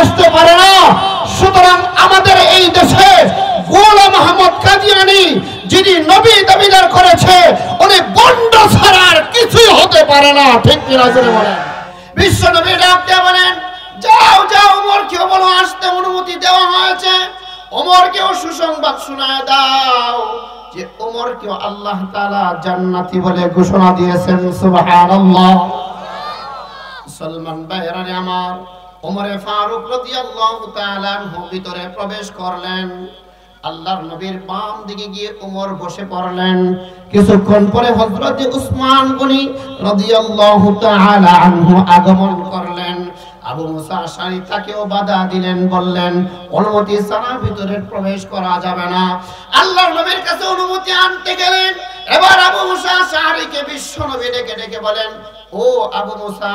আসতে পারে না। সুতরাং আমাদের এই দেশে গোলাম আহমদ কাদিয়ানী যিনি নবী দাবিদার করেছে, উনি বন্ড ছাড়া আর কিছুই হতে পারে না। ঠিক কিনা জোরে বলেন। বিশ্ব নবী ডাক দিয়ে বলেন, যাও যাও ওমরকে বলো আসতে অনুমতি দেওয়া হয়েছে। ওমরকেও সুসংবাদ শোনায় দাও যে ওমরকেও আল্লাহ তাআলা জান্নাতি বলে ঘোষণা দিয়েছেন। সুবহানাল্লাহ। মুসলমান ভাইরা আমার, ওমর ফারুক রাদিয়াল্লাহু তাআলা আনহু ভিতরে প্রবেশ করলেন। আল্লাহর নবীর বাম দিকে গিয়ে ওমর বসে পড়লেন। কিছুক্ষণ পরে হযরত উসমান গনি রাদিয়াল্লাহু তাআলা আনহু আগমন করলেন। আবু মুসা আশআরী তাকেও বাধা দিলেন, বললেন অনুমতি ছাড়া ভিতরে প্রবেশ করা যাবে না। আল্লাহর নবীর কাছে অনুমতি আনতে গেলেন। এবার আবু মুসা আশআরীকে বিশ্ব নবী ডেকে ডেকে বলেন, ও আবু মুসা,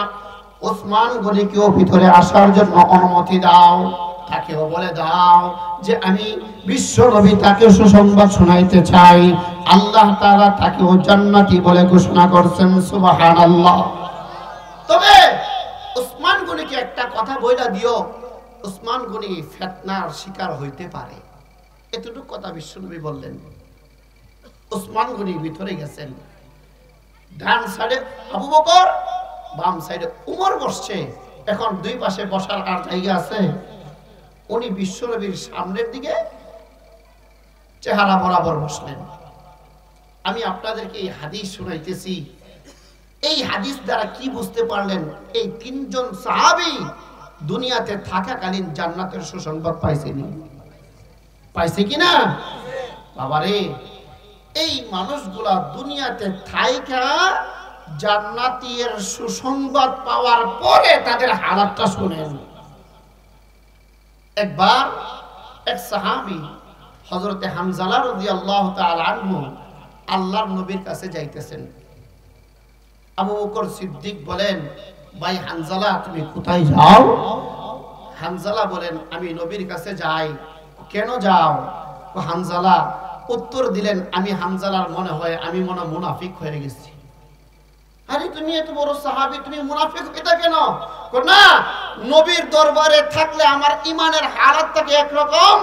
উসমান গনিকেও ভিতরে আসার জন্য অনুমতি দাও। তাকেও বলে দাও যে আমি বিশ্ব নবী তাকে সুসংবাদ শোনাইতে চাই, আল্লাহ তাআলা তাকেও জান্নাতি বলে ঘোষণা করেছেন। সুবহানাল্লাহ। তবে উসমান গনিকে একটা কথা বইলা দিও, উসমান গনি ফিতনার শিকার হইতে পারে। এতটুকু কথা বিশ্বনবী বললেন। উসমান গনি ভিতরে গেছেন। ডান সাইডে আবু বকর, বাম সাইডে উমর বসছে। এখন দুই পাশে বসার আর জায়গা আছে? উনি বিশ্বনবীর সামনের দিকে চেহারা বরাবর বসলেন। আমি আপনাদেরকে এই হাদিস শোনাইতেছি। এই হাদিস দ্বারা কি বুঝতে পারলেন? এই তিনজন সাহাবী দুনিয়াতে থাকাকালীন জান্নাতের সুসংবাদ পাইছেনি, পাইছে কিনা? বাবারে, এই মানুষগুলা দুনিয়াতে থাইকা জান্নাতের সুসংবাদ পাওয়ার পরে তাদের হালাতটা শুনেন। একবার এক সাহাবী হযরতে হামজালা রাদিয়াল্লাহু তাআলা আনহু আল্লাহর নবীর কাছে যাইতেছেন। আবু বকর সিদ্দিক বলেন, ভাই হামজালা তুমি কোথায় যাও? হামজালা বলেন, আমি নবীর কাছে যাই। কেন যাও? হামজালা উত্তর দিলেন, আমি হামজালার মনে হয় আমি মুনাফিক হয়ে গেছি। আরে তুমি এত বড় সাহাবী, তুমি মুনাফিক এটা কেন? না, নবীর দরবারে থাকলে আমার ঈমানের হালাত থাকে একরকম,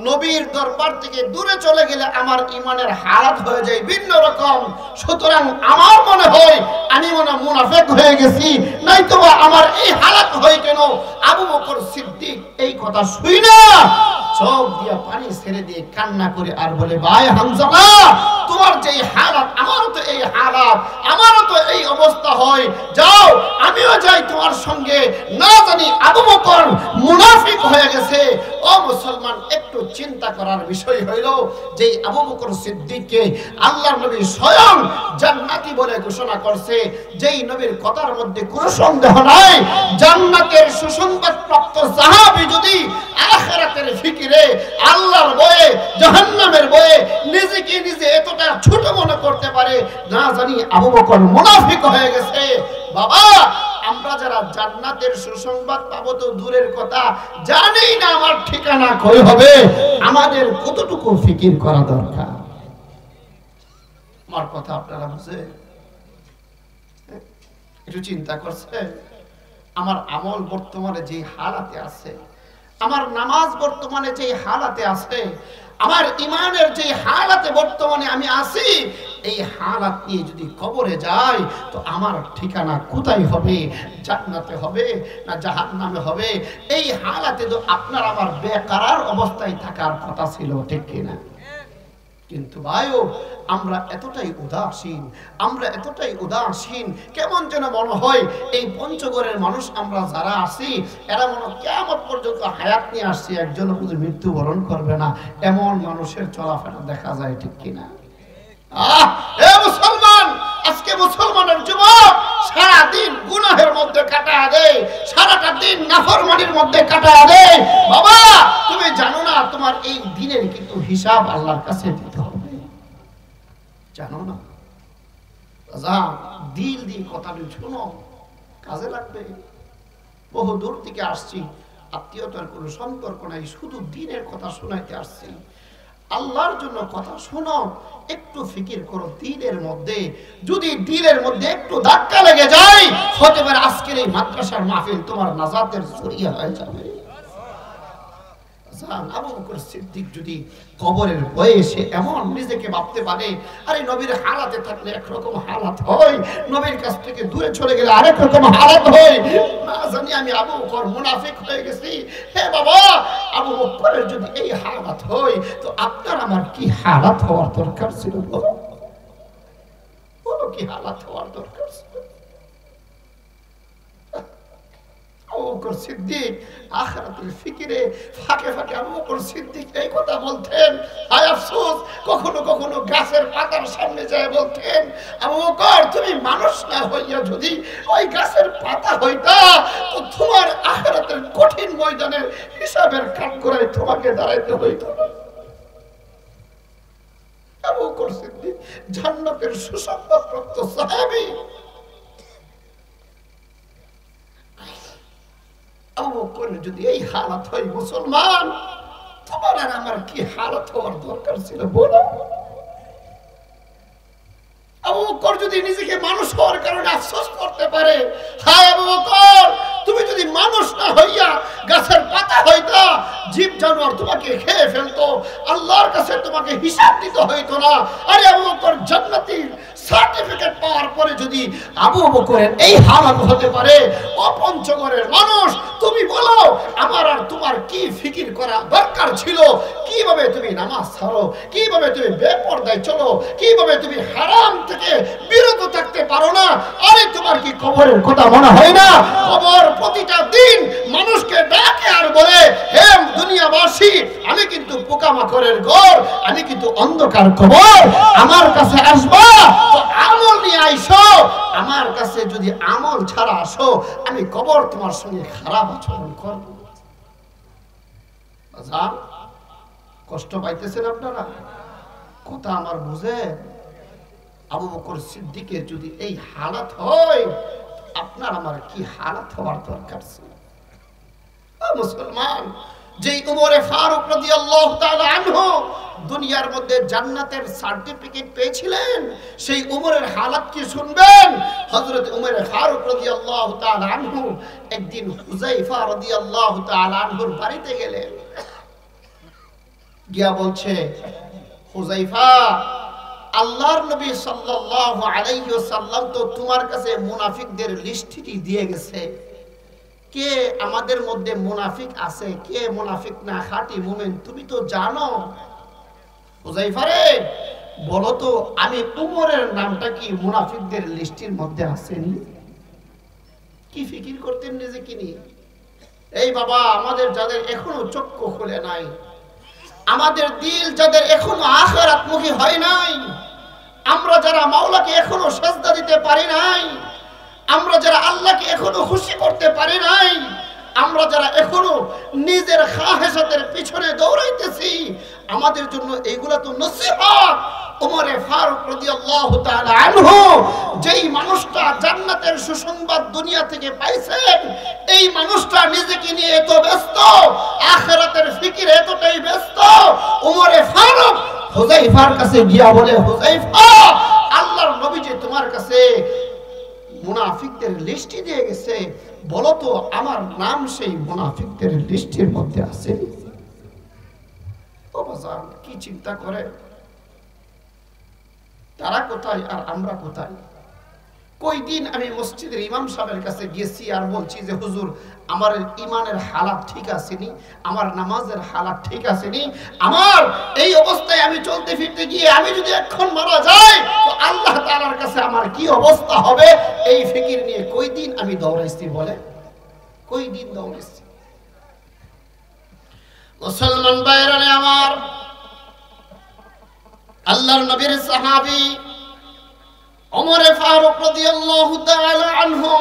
নবীর দরবার থেকে দূরে চলে গেলে আমার ঈমানের হালাত হয়ে যায় ভিন্ন রকম। সুতরাং আমার মনে হয় আমি মুনাফিক হয়ে গেছি, নয়তো আমার এই হালাত হয় কেন? আবু বকর সিদ্দিক এই কথা শুই না চোখ দিয়ে পানি ছেড়ে দিয়ে কান্না করে আর বলে, ভাই হামজালা, তোমার যে হালাত আমারও তো এই হালাত, আমারও তো এই অবস্থা হয়, যাও আমিও যাই তোমার সঙ্গে। না জানি আবু বকর মুনাফিক হয়ে গেছে। ও মুসলমান, একটু চিন্তা করার বিষয় হইল যে আবু বকর সিদ্দিককে আল্লাহর নবী স্বয়ং জান্নাতি বলে ঘোষণা করছে, যেই নবীর কথার মধ্যে কোনো সন্দেহ নাই। জান্নাতের সুসংবাদ প্রাপ্ত সাহাবী যদি আখিরাতের ফিকিরে, আল্লাহর ভয়ে, জাহান্নামের ভয়ে নিজেকে নিজে এতটা ছোট মনে করতে পারে, না জানি আবু বকর মুনাফিক হয়ে গেছে। বাবা, আমরা যারা জান্নাতের সুসংবাদ পাবো তো দূরের কথা, জানি না আমার ঠিকানা কই হবে, আমাদের কতটুকু ফিকির করা দরকার। আমার কথা আপনারা বুঝে একটু চিন্তা করছে? আমার আমল বর্তমানে যে হালাতে আছে, আমার নামাজ বর্তমানে যে হালাতে আছে, আমার ঈমানের যে হালাতে বর্তমানে আমি আছি, এই হালাত নিয়ে যদি কবরে যাই তো আমার ঠিকানা কোথায় হবে? জান্নাতে হবে না জাহান্নামে হবে? এই হালাতে তো আপনার আমার বেকারার অবস্থায় থাকার কথা ছিল, ঠিক কিনা? কিন্তু ভাইও আমরা এতটাই উদাসীন, আমরা এতটাই উদাসীন, কেমন যেন মনে হয় এই পঞ্চগড়ের মানুষ আমরা যারা আছি এরা মনে কিয়ামত পর্যন্ত হায়াত নিয়ে আসছি, একজনও কিন্তু মৃত্যুবরণ করবে না, এমন মানুষের চলাফেরা দেখা যায়, ঠিক কিনা? মুসলমান, আজকে মুসলমানের যুবক সারাদিন গুনাহের মধ্যে কাটায় দেয়, সারাটা দিন নাফরমানির মধ্যে কাটায় দেয়। বাবা, তুমি জানো না তোমার এই দিনের কিন্তু হিসাব আল্লাহর কাছে দিতে হবে, জানো না? দিল দিয়ে কথাটি শোনো, কাজে লাগবে। বহু দূর থেকে আসছি, আত্মীয়তার কোনো সম্পর্ক নাই, শুধু দিনের কথা শোনাইতে আসছি। আল্লাহর জন্য কথা শোনো, একটু ফিকির করো। দিলের মধ্যে যদি দিলের মধ্যে একটু ধাক্কা লেগে যায়, হতে পারে আজকের এই মাদ্রাসার মাহফিল তোমার নাজাতের জরিয়া হয়ে যাবে। আবু বকর সিদ্দিক যদি কবরের বয়সে এমন নিজেকে ভাবতে পারে, আরে নবীর হালাতে থাকলে একরকম হালাত হয়, নবীর কাছ থেকে দূরে চলে গেলে আরেক রকম হালাত হয়, না জানি আমি আবু বকর মুনাফিক হয়ে গেছি। হে বাবা, আবু বকরের যদি এই হালাত হয় তো আপনার আমার কি হালাত হওয়ার দরকার ছিল? বলো কি হালাত হওয়ার দরকার ছিল? আবু বকর সিদ্দিক আখিরাতের ফিকিরে ফাঁকে ফাঁকে আবু বকর সিদ্দিক এই কথা বলতেন। হায় আফসোস, কখনো কখনো গাছের পাতার সামনে যায় বলতেন, আবু বকর তুমি মানুষ না হইয়া যদি ওই গাছের পাতা হইতা তো তোমার আখিরাতের কঠিন ময়দানে হিসাবের কাঠগড়ায় তোমাকে দাঁড়াইতে হইত না। আবু বকর সিদ্দিক জান্নাতের সুসংবাদপ্রাপ্ত সাহাবী। আবু বকরের যদি এই হালাত হয় মুসলমান, তোমার আর আমার কি হালাত হওয়ার দরকার ছিল বলো? আবু বকর যদি নিজেকে মানুষ হওয়ার কারণে আফসোস করতে পারে, হায় আবু বকর তুমি যদি মানুষ না হইয়া গাছের পাতা হইতা, জীব জানোয়ার তোমাকে খেয়ে ফেলতো, আল্লাহর কাছে তোমাকে হিসাব দিতে হইতো না। আরে আবু বকর জান্নাতীর সার্টিফিকেট পাওয়ার পরে যদি আবু বকরের এই হালাত হতে পারে, অপঞ্চগড়ের মানুষ তুমি বলো আমার আর তোমার কি ফিকির করা দরকার ছিল? কিভাবে তুমি নামাজ ছাড়ো, কিভাবে তুমি বেপরদায় চলো, কিভাবে তুমি হারাম থেকে বিরত থাকতে পারো না? আরে তোমার কি কবরের কথা মনে হয় না? কবর প্রতিটা দিন মানুষকে ডাকে আর বলে, হে দুনিয়াবাসী আমি কিন্তু পোকামাকড়ের ঘর, আমি কিন্তু অন্ধকার কবর, আমার কাছে আসবা তো আমল নিয়ে আইসো, আমার কাছে যদি আমল ছাড়া আসো আমি কবর তোমার সঙ্গে খারাপ আচরণ করব। আজান কষ্ট পাইতেছেন আপনারা? কথা আমার বুঝে? আবু বকর সিদ্দিকের যদি এই হালাত হয়, আপনার আমার কি হালাত হওয়ার দরকার ছিল? মুসলমান, যেই উমরে ফারুক রাদিয়াল্লাহু তাআলা আনহু দুনিয়ার মধ্যে জান্নাতের সার্টিফিকেট পেয়েছিলেন, সেই উমরের হালাত কি শুনবেন? হযরত উমর ফারুক রাদিয়াল্লাহু তাআলা আনহু একদিন হুযায়ফা রাদিয়াল্লাহু তাআলা আনহুর বাড়িতে গেলেন। গিয়া বলছে, হুযায়ফা আল্লাহর নবী সাল্লাল্লাহু আলাইহি ওয়াসাল্লাম তো তোমার কাছে মুনাফিকদের লিস্টটি দিয়ে গেছে, কে আমাদের মধ্যে মুনাফিক আছে, কে মুনাফিক না, খাঁটি মুমিন তুমি তো জানো। হুযায়ফা রে বলো তো, আমি উমরের নামটা কি মুনাফিকদের লিস্টের মধ্যে আসেনি? কি ফিকির করতেন নিজেকে নিয়ে? এই বাবা, আমাদের যাদের এখনো চক্ষু খুলে নাই, আমাদের দিল যাদের এখনো আখিরাতমুখী হয় নাই, আমরা যারা মাওলাকে এখনো সাজদা দিতে পারি নাই, আমরা যারা আল্লাহকে এখনো খুশি করতে পারি নাই, আমরা যারা এখনো নিজের খাহেসাতের পিছনে দৌড়াইতেছি, আমাদের জন্য এইগুলা তো নসিহত। উমরে ফারুক রাদিয়াল্লাহু তাআলা আনহু যেই মানুষটা জান্নাতের সুসংবাদ দুনিয়া থেকে পাইছেন, এই মানুষটা নিজেকে নিয়ে এত ব্যস্ত, আখিরাতের ফিকিরে এতটাই ব্যস্ত, উমরে ফারুক হুযায়ফার কাছে গিয়া বলে, হুযায়ফা আল্লাহর নবী যে তোমার কাছে মুনাফিকদের লিস্ট দিয়ে গেছে, বলো তো আমার নাম সেই মুনাফিকদের লিস্টের মধ্যে আছে? ও বাজার কি চিন্তা করে, তারা কোথায় আর আমরা কোথায়? কই দিন আমি মসজিদের ইমাম সাহেবের কাছে গেছি আর বলছি যে হুজুর আমার ইমানের হালাত ঠিক আসেনি, আমার নামাজের হালাত ঠিক আসেনি, আমার এই অবস্থায় আমি চলতে ফিরতে গিয়ে আমি যদি এখন মারা যাই তো আল্লাহ তাআলার কাছে আমার কি অবস্থা হবে? এই ফিকির নিয়ে কই দিন আমি দৌড়াইছি বলে, কই দিন দৌড়াইছি। মুসলমান ভাইরা আমার, আল্লাহর নবীর সাহাবী ওমর ফারুক রাদিয়াল্লাহু তাআলা আনহু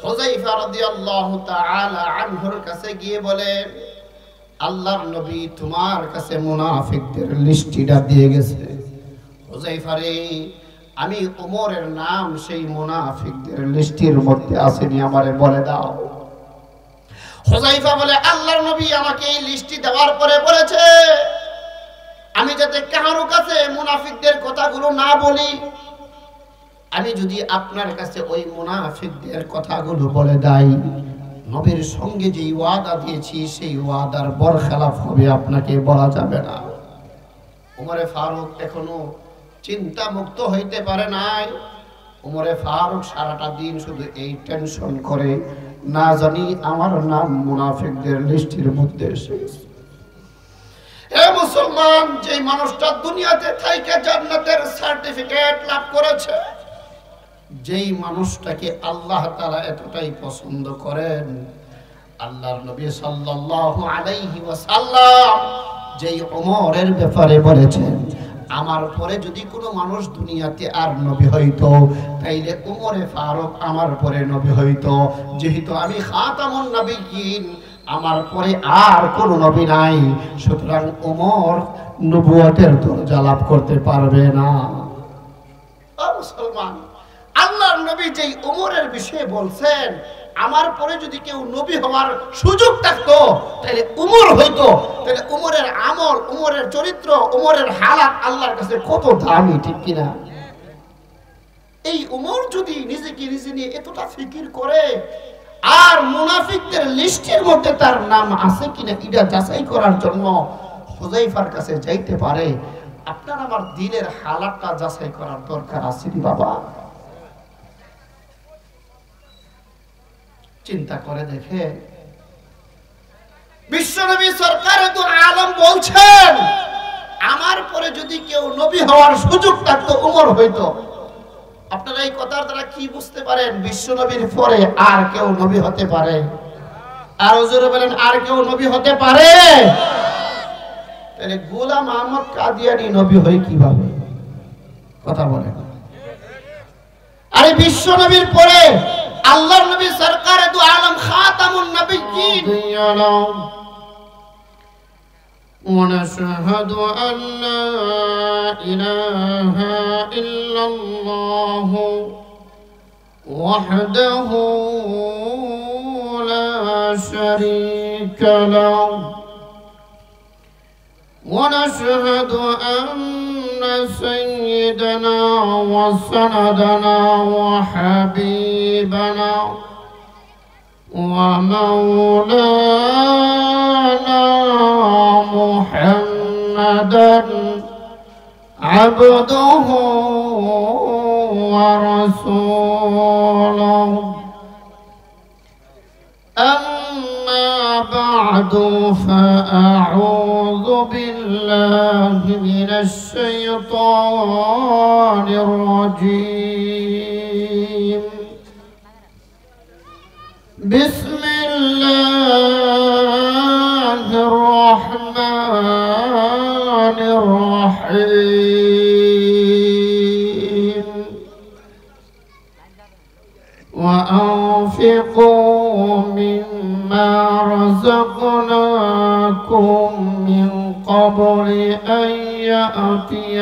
হুযায়ফা রাদিয়াল্লাহু তাআলা আনহুর কাছে গিয়ে বলেন, আল্লাহর নবী তোমার কাছে মুনাফিকদের লিস্টটা দিয়ে গেছে। হুযায়ফা রে, আমি ওমরের নাম সেই মুনাফিকদের লিস্টের মধ্যে আসেনি, আমারে বলে দাও। হুযায়ফা বলে, আল্লাহর নবী আমাকে এই লিস্টটি দেওয়ার পরে বলেছে আমি যাতে কারো কাছে মুনাফিকদের কথাগুলো না বলি, আমি যদি আপনার কাছে ওই মুনাফিকদের কথাগুলো বলে দেই নবীর সঙ্গে যে ওয়াদা দিয়েছি সেই ওয়াদার বরখেলাফ হবে আপনাকে বলা যাবে না। উমরে ফারুক এখনো চিন্তা মুক্ত হইতে পারে নাই। উমরে ফারুক সারাটা দিন শুধু এই টেনশন করে, না জানি আমার নাম মুনাফিকদের লিস্টের মধ্যে এসেছে। এ মুসলমান, যে মানুষটা দুনিয়াতে থেকে জান্নাতের সার্টিফিকেট লাভ করেছে, যেই মানুষটাকে আল্লাহ তাআলা এতটাই পছন্দ করেন, আল্লাহর নবী সাল্লাল্লাহু আলাইহি ওয়াসাল্লাম যেই ওমরের ব্যাপারে বলেছেন, আমার পরে যদি কোনো মানুষ দুনিয়াতে আর নবী হইতো তাইলে উমরে ফারুক আমার পরে নবী হইতো। যেহেতু আমি খাতামুন নবিয়্যিন, আমার পরে আর কোনো নবী নাই, সুতরাং উমর নবুয়তের দরজা লাভ করতে পারবে না। মুসলমান, আল্লাহর নবী যেই উমরের বিষয়ে বলছেন, আমার পরে যদি কেউ নবী হওয়ার সুযোগ থাকতো তাহলে উমর হইতো। তাহলে উমরের আমল, উমরের চরিত্র, উমরের হালাত আল্লাহর কাছে কত দামি, ঠিক কিনা? এই উমর যদি নিজেকে নিজে নিয়ে এতটা ফিকির করে আর মুনাফিকদের লিস্টের মধ্যে তার নাম আছে কিনা এটা যাচাই করার জন্য হুযায়ফার কাছে যাইতে পারে, আপনার আমার দিলের হালাতটা যাচাই করার দরকার আছে কি বাবা? চিন্তা করে দেখে বিশ্বনবী সরকার দু আলম বলছেন, আমার পরে যদি কেউ নবী হওয়ার সুযোগ থাকতো উমর হইতো। আপনারা এই কথার দ্বারা কি বুঝতে পারেন? বিশ্বনবীর পরে আর কেউ নবী হতে পারে? আর হুজুর বলেন, আর কেউ নবী হতে পারে? তাহলে গোলাম আহমদ কাদিয়ানী নবী হয় কিভাবে? কথা বলেন। আরে বিশ্বনবীর পরে আল্লাহর নবী সরকার দু আলম খাতামুন নবিয়্যিন, ونشهد أن لا إله إلا الله وحده لا شريك له ونشهد أن سيدنا وسندنا وحبيبنا ومولانا محمدا عبده ورسوله. أما بعد فأعوذ بالله من الشيطان الرجيم. بسم الله الرحمن الرحيم. وأنفقوا مما رزقناكم من قبل أن يأتي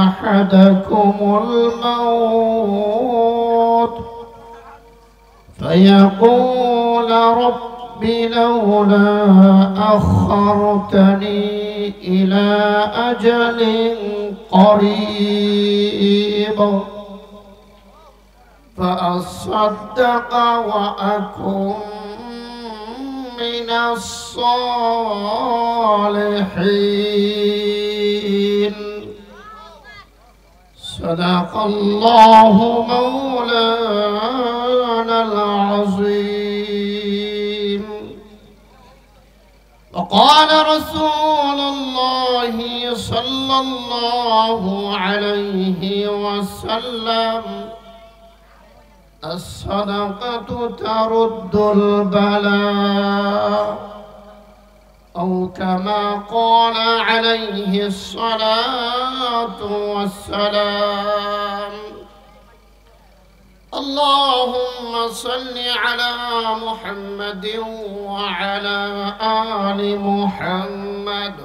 أحدكم الموت فيقول رب لولا أخرتني إلى أجل قريب فأصدق وأكن من الصالحين. صدق الله مولانا العظيم. وقال رسول الله صلى الله عليه وسلم الصدقة ترد البلاء، أو كما قال عليه الصلاة والسلام. اللهم صل على محمد وعلى آل محمد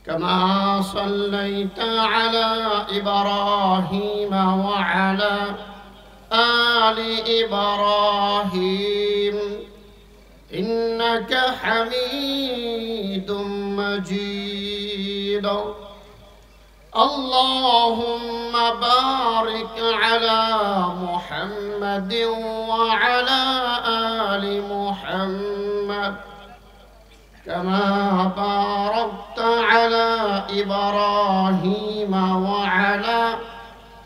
كما صليت على إبراهيم وعلى آل إبراهيم إنك حميد مجيد. اللهم بارك على محمد وعلى آل محمد محمد كما باركت على إبراهيم وعلى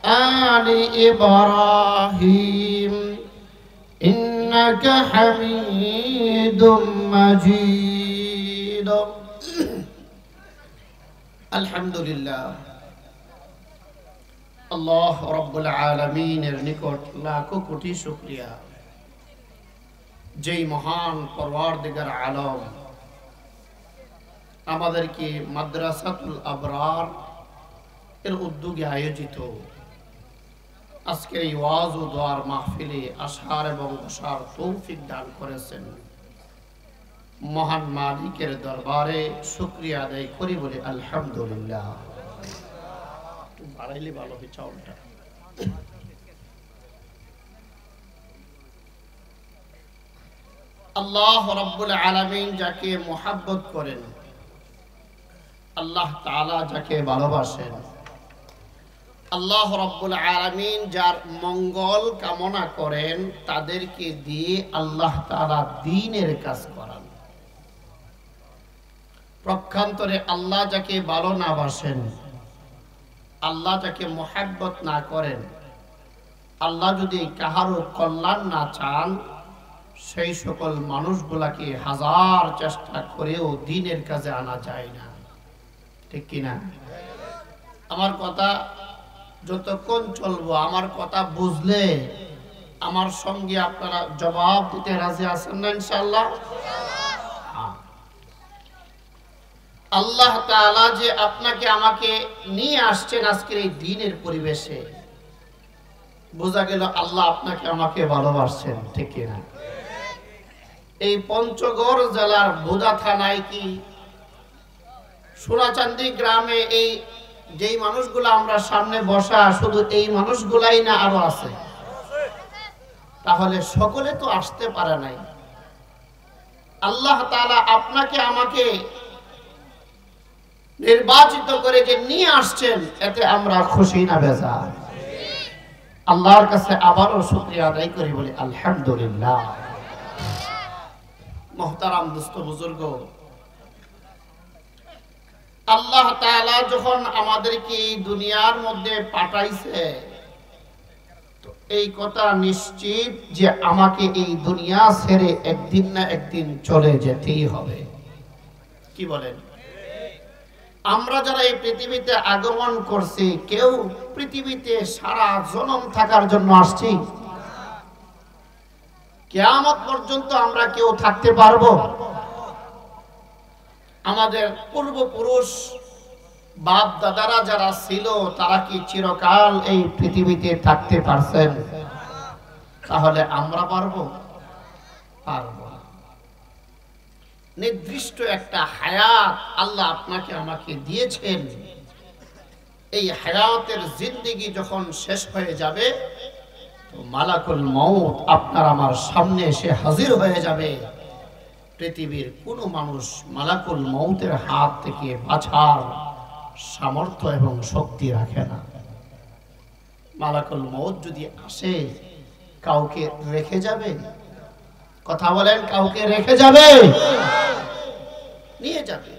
آل إبراهيم إنك حميد مجيد الحمد لله আল্লাহ রব্বুল আলামিনের নিকট লাখো কোটি শুকরিয়া যেই মহান পরওয়ারদিগার আলম আমাদেরকে মাদ্রাসাতুল আবরার এর উদ্যোগে আয়োজিত আজকের এই ওয়াজ ও দোয়ার মাহফিলে আসার এবং বসার তৌফিক দান করেছেন মহান মালিকের দরবারে শুকরিয়া আদায় করি বলে আলহামদুলিল্লাহ। বাড়াইলে ভালো হয় চাউলটা। আল্লাহ রাব্বুল আলামিন যাকে মুহাব্বত করেন, আল্লাহ তাআলা যাকে ভালোবাসেন, আল্লাহ রাব্বুল আলামিন যার মঙ্গল কামনা করেন তাদেরকে দিয়ে আল্লাহ তাআলা দ্বীনের কাজ করান। পক্ষান্তরে আল্লাহ যাকে ভালো না বাসেন, আল্লাহ যাকে মুহাব্বত না করেন, আল্লাহ যদি কাহারও কল্যাণ না চান, সেই সকল মানুষগুলাকে হাজার চেষ্টা করেও দ্বীনের কাজে আনা যায় না। ঠিক কিনা? আমার কথা যতক্ষণ চলবো, আমার কথা বুঝলে আমার সঙ্গে আপনারা জবাব দিতে রাজি আছেন না ইনশাআল্লাহ? আল্লাহ তাআলা যে আপনাকে আমাকে নিয়ে আসছেন আজকের এই দ্বীনের পরিবেশে, বোঝা গেল আল্লাহ আপনাকে আমাকে ভালোবাসছেন। ঠিক কিনা? এই পঞ্চগড় জেলার বোদা থানায় কি সোনাচান্দি গ্রামে এই যেই মানুষগুলো আমরা সামনে বসা, শুধু এই মানুষগুলাই না আরো আছে? তাহলে সকলে তো আসতে পারে নাই। আল্লাহ তাআলা আপনাকে আমাকে নির্বাচিত করে যে নিয়ে আসছেন, এতে আমরা খুশি না বেজার? আল্লাহর কাছে আবারও শুকরিয়া আদায় করি বলি আলহামদুলিল্লাহ। মুহতারাম দোস্ত বুজুর্গ, আল্লাহ তাআলা যখন আমাদেরকে এই দুনিয়ার মধ্যে পাঠাইছে, তো এই কথা নিশ্চিত যে আমাকে এই দুনিয়া ছেড়ে একদিন না একদিন চলে যেতেই হবে। কি বলেন? আমরা যারা এই পৃথিবীতে আগমন করছি, কেউ পৃথিবীতে সারা জনম থাকার জন্য আসছি? কিয়ামত পর্যন্ত আমরা কেউ থাকতে পারবো? আমাদের পূর্বপুরুষ বাপ দাদারা যারা ছিল, তারা কি চিরকাল এই পৃথিবীতে থাকতে পারছেন? তাহলে আমরা পারবো? পারবো। নির্দিষ্ট একটা হায়াত আল্লাহ আপনাকে আমাকে দিয়েছেন। এই হায়াতের জিন্দেগি যখন শেষ হয়ে যাবে, তো মালাকুল মউত আপনার আমার সামনে এসে হাজির হয়ে যাবে। পৃথিবীর কোনো মানুষ মালাকুল মউতের হাত থেকে বাঁচার সামর্থ্য এবং শক্তি রাখে না। মালাকুল মউত যদি আসে, কাউকে রেখে যাবে? কথা বলেন, কাউকে রেখে যাবে? নিয়ে যাবে।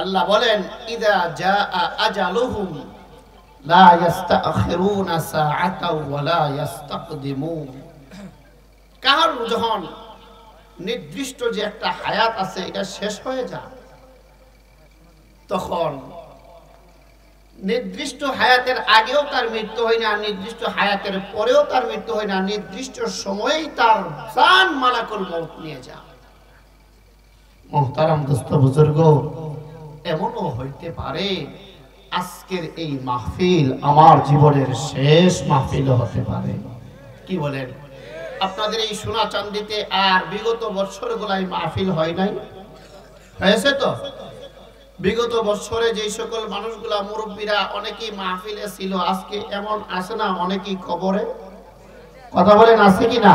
আল্লাহ বলেন, ইযা জাআ আজালুহুম লা ইস্তাখিরুনা সাআতাও ওয়া লা ইস্তাকদিমুন। কার যখন নির্দিষ্ট যে একটা হায়াত আছে, এটা শেষ হয়ে যায়, তখন নির্দিষ্ট হায়াতের আগেও তার মৃত্যু হয় না, নির্দিষ্ট হায়াতের পরেও তার মৃত্যু হয় না, নির্দিষ্ট সময়েই তার জান মালাকুল মউত নিয়ে যায়। মুহতারাম দোস্ত বুজুর্গ, এমনও হইতে পারে আজকের এই মাহফিল আমার জীবনের শেষ মাহফিল হতে পারে। কি বলেন? আপনাদের এই সোনা চান্দিতে আর বিগত বছরগুলাই মাহফিল হয় নাই? হয়েছে তো? বিগত বছরে যে সকল মানুষগুলা মুরব্বীরা অনেকেই মাহফিলে ছিল, আজকে এমন আসে না অনেকেই কবরে? কথা বলেন, আছে কি না?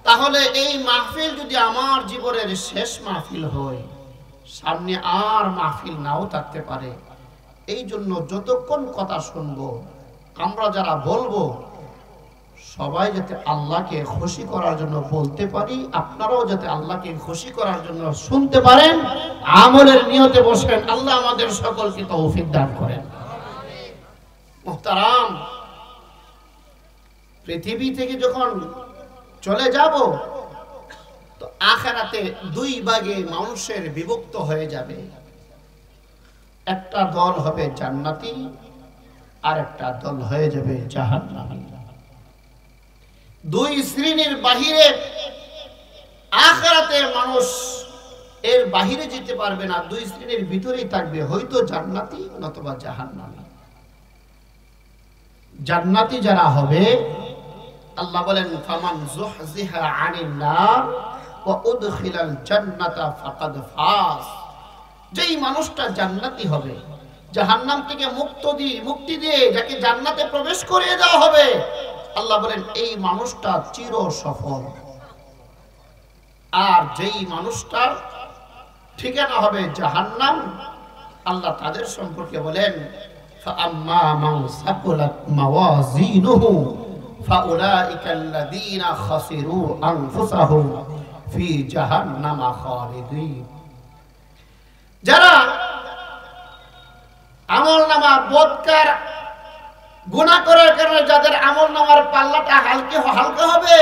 তাহলে এই মাহফিল যদি আমার জীবনের শেষ মাহফিল হয়, সামনে আর মাহফিল নাও থাকতে পারে। এই জন্য যতক্ষণ কথা শুনবো, আমরা যারা বলবো, সবাই যাতে আল্লাহকে খুশি করার জন্য বলতে পারি, আপনারাও যাতে আল্লাহকে খুশি করার জন্য শুনতে পারেন, আমলের নিয়তে বসেন। আল্লাহ আমাদের সকলকে তৌফিক দান করেন। মুহতারাম, পৃথিবী থেকে যখন চলে যাব তো আখিরাতে দুই ভাগে মানুষের বিভক্ত হয়ে যাবে। একটা দল হবে জান্নাতি, আর একটা দল হয়ে যাবে জাহান্নামী। দুই শ্রেণীর বাহিরে আখিরাতে মানুষ এর বাহিরে যেতে পারবে না, দুই শ্রেণীর ভিতরেই থাকবে, হয়তো জান্নাতি নতুবা জাহান্নামী। জান্নাতি যারা হবে, আল্লাহ বলেন ফামান যুহজিহা আনিন নার ওয়া উদখিলাল জান্নাতা ফাকাদ ফাজ। যেই মানুষটা জান্নাতি হবে, জাহান্নাম থেকে মুক্তি দিয়ে যাকে জান্নাতে প্রবেশ করিয়ে দেওয়া হবে, আল্লাহ বলেন এই মানুষটা চির সফল। আর যেই মানুষটার ঠিকানা হবে জাহান্নাম, আল্লাহ তাদের সম্পর্কে বলেন ফাআম্মা মান সাকুলাত মাওয়াজিনুহু ফাউলাইকাল্লাযীনা খাসিরু আনফুসাহুম ফি জাহান্নামা খালিদিন। যারা আমলনামা বদকার গুনাহ করার কারণে যাদের আমলনামার পাল্লাটা হালকা হবে,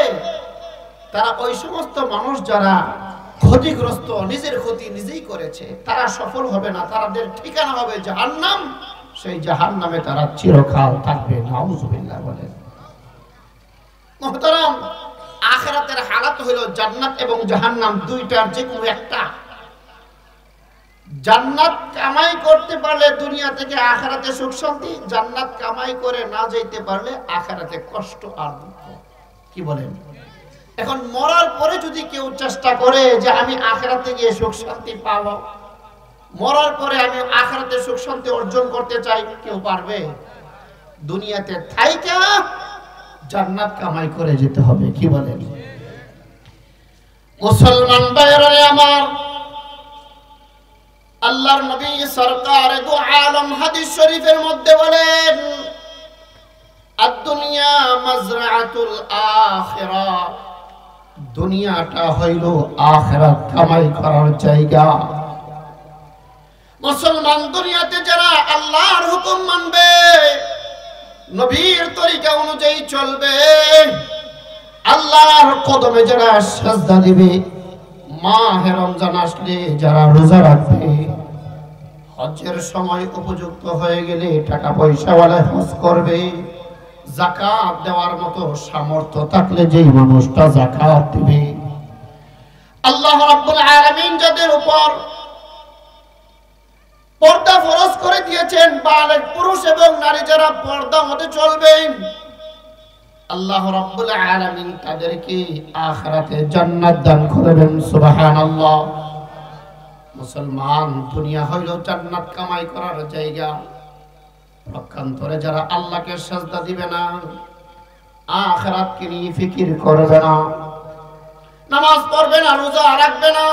তারা ওই সমস্ত মানুষ যারা ক্ষতিগ্রস্ত, নিজের ক্ষতি নিজেই করেছে, তারা সফল হবে না, তাদের ঠিকানা হবে জাহান্নাম। সেই জাহান্নামে তারা চিরকাল থাকবে। নাউযুবিল্লাহ বলেন। মুহতারাম, আখিরাতের হালাত হলো জান্নাত এবং জাহান্নাম দুইটার যে কোনো একটা। জান্নাত কামাই করতে পারলে দুনিয়া থেকে আখিরাতে সুখ শান্তি, জান্নাত কামাই করে না যেতে পারলে আখিরাতে কষ্ট আর দুঃখ। কি বলেন? এখন মরার পরে যদি কেউ চেষ্টা করে যে আমি আখিরাতে গিয়ে সুখ শান্তি পাবো, মরার পরে আমি আখিরাতে সুখ শান্তি অর্জন করতে চাই, কেউ পারবে? দুনিয়াতে থাইকা জান্নাত কামাই করে যেতে হবে। কি বলেন? মুসলমান ভাইরা আমার, আল্লাহর নবী সরকার দু আলম হাদিস শরীফের মধ্যে বলেন আদ-দুনিয়া মাজরাআতুল আখিরাহ। দুনিয়াটা হইল আখিরাত কামাই করার জায়গা। মুসলমান দুনিয়াতে যারা আল্লাহর হুকুম মানবে, নবীর তরিকা অনুযায়ী চলবে, আল্লাহর কদমে যারা সিজদা দিবে, মাহে রমজান আসলে যারা রোজা রাখবে, হজ্জের সময় উপযুক্ত হয়ে গেলে টাকা পয়সাওয়ালা হজ করবে, যাকাত দেওয়ার মতো সামর্থ্য থাকলে যেই মানুষটা যাকাত দিবে, আল্লাহ রাব্বুল আলামিন যাদের উপর পর্দা ফরজ করে দিয়েছেন, বালেগ পুরুষ এবং নারী যারা পর্দা মতে চলবেন, আল্লাহ রাব্বুল আলামিন তাদেরকে আখিরাতে জান্নাত দান করবেন। সুবহানাল্লাহ। মুসলমান, দুনিয়া হইল জান্নাত কামাই করার জায়গা। পক্ষান্তরে যারা আল্লাহকে সিজদা দিবে না, আখিরাতকে নিয়ে ফিকির করবে না, নামাজ পড়বে না, রোজা রাখবে না,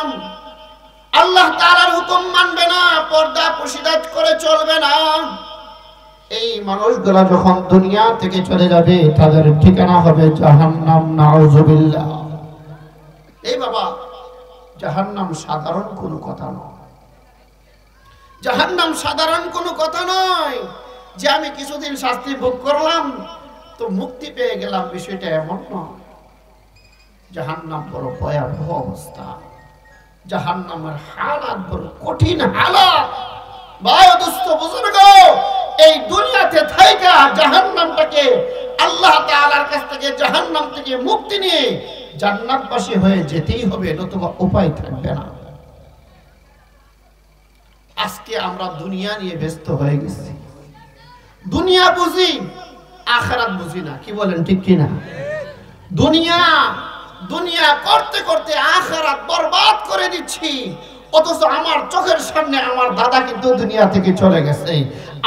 আল্লাহ তাআলার হুকুম মানবে না, পর্দা পশিদাত করে চলবে না, এই মানুষগুলা যখন দুনিয়া থেকে চলে যাবে তাদের ঠিকানা হবে জাহান্নাম। নাউযুবিল্লাহ। এই বাবা, জাহান্নাম সাধারণ কোনো কথা নয়। জাহান্নাম সাধারণ কোনো কথা নয় যে আমি কিছুদিন শাস্তি ভোগ করলাম তো মুক্তি পেয়ে গেলাম, বিষয়টা এমন নয়। জাহান্নাম বড় ভয়াবহ অবস্থা। জাহান্নামের হালাত বড় কঠিন হালাত। ভাই দোস্ত বুজুর্গ, এই দুনিয়াতে থাইকা জাহান্নামটাকে আল্লাহ তাআলার কাছ থেকে, জাহান্নাম থেকে মুক্তি নিয়ে জান্নাতবাসী হয়ে যেতেই হবে, নতুবা উপায় থাকবে না। আজকে আমরা দুনিয়া নিয়ে ব্যস্ত হয়ে গেছি। দুনিয়া বুঝি, আখিরাত বুঝি না। কি বলেন, ঠিক কি না? দুনিয়া দুনিয়া করতে করতে আখিরাত বরবাদ করে দিচ্ছি। অথচ আমার চোখের সামনে আমার দাদা কিন্তু দুনিয়া থেকে চলে গেছে,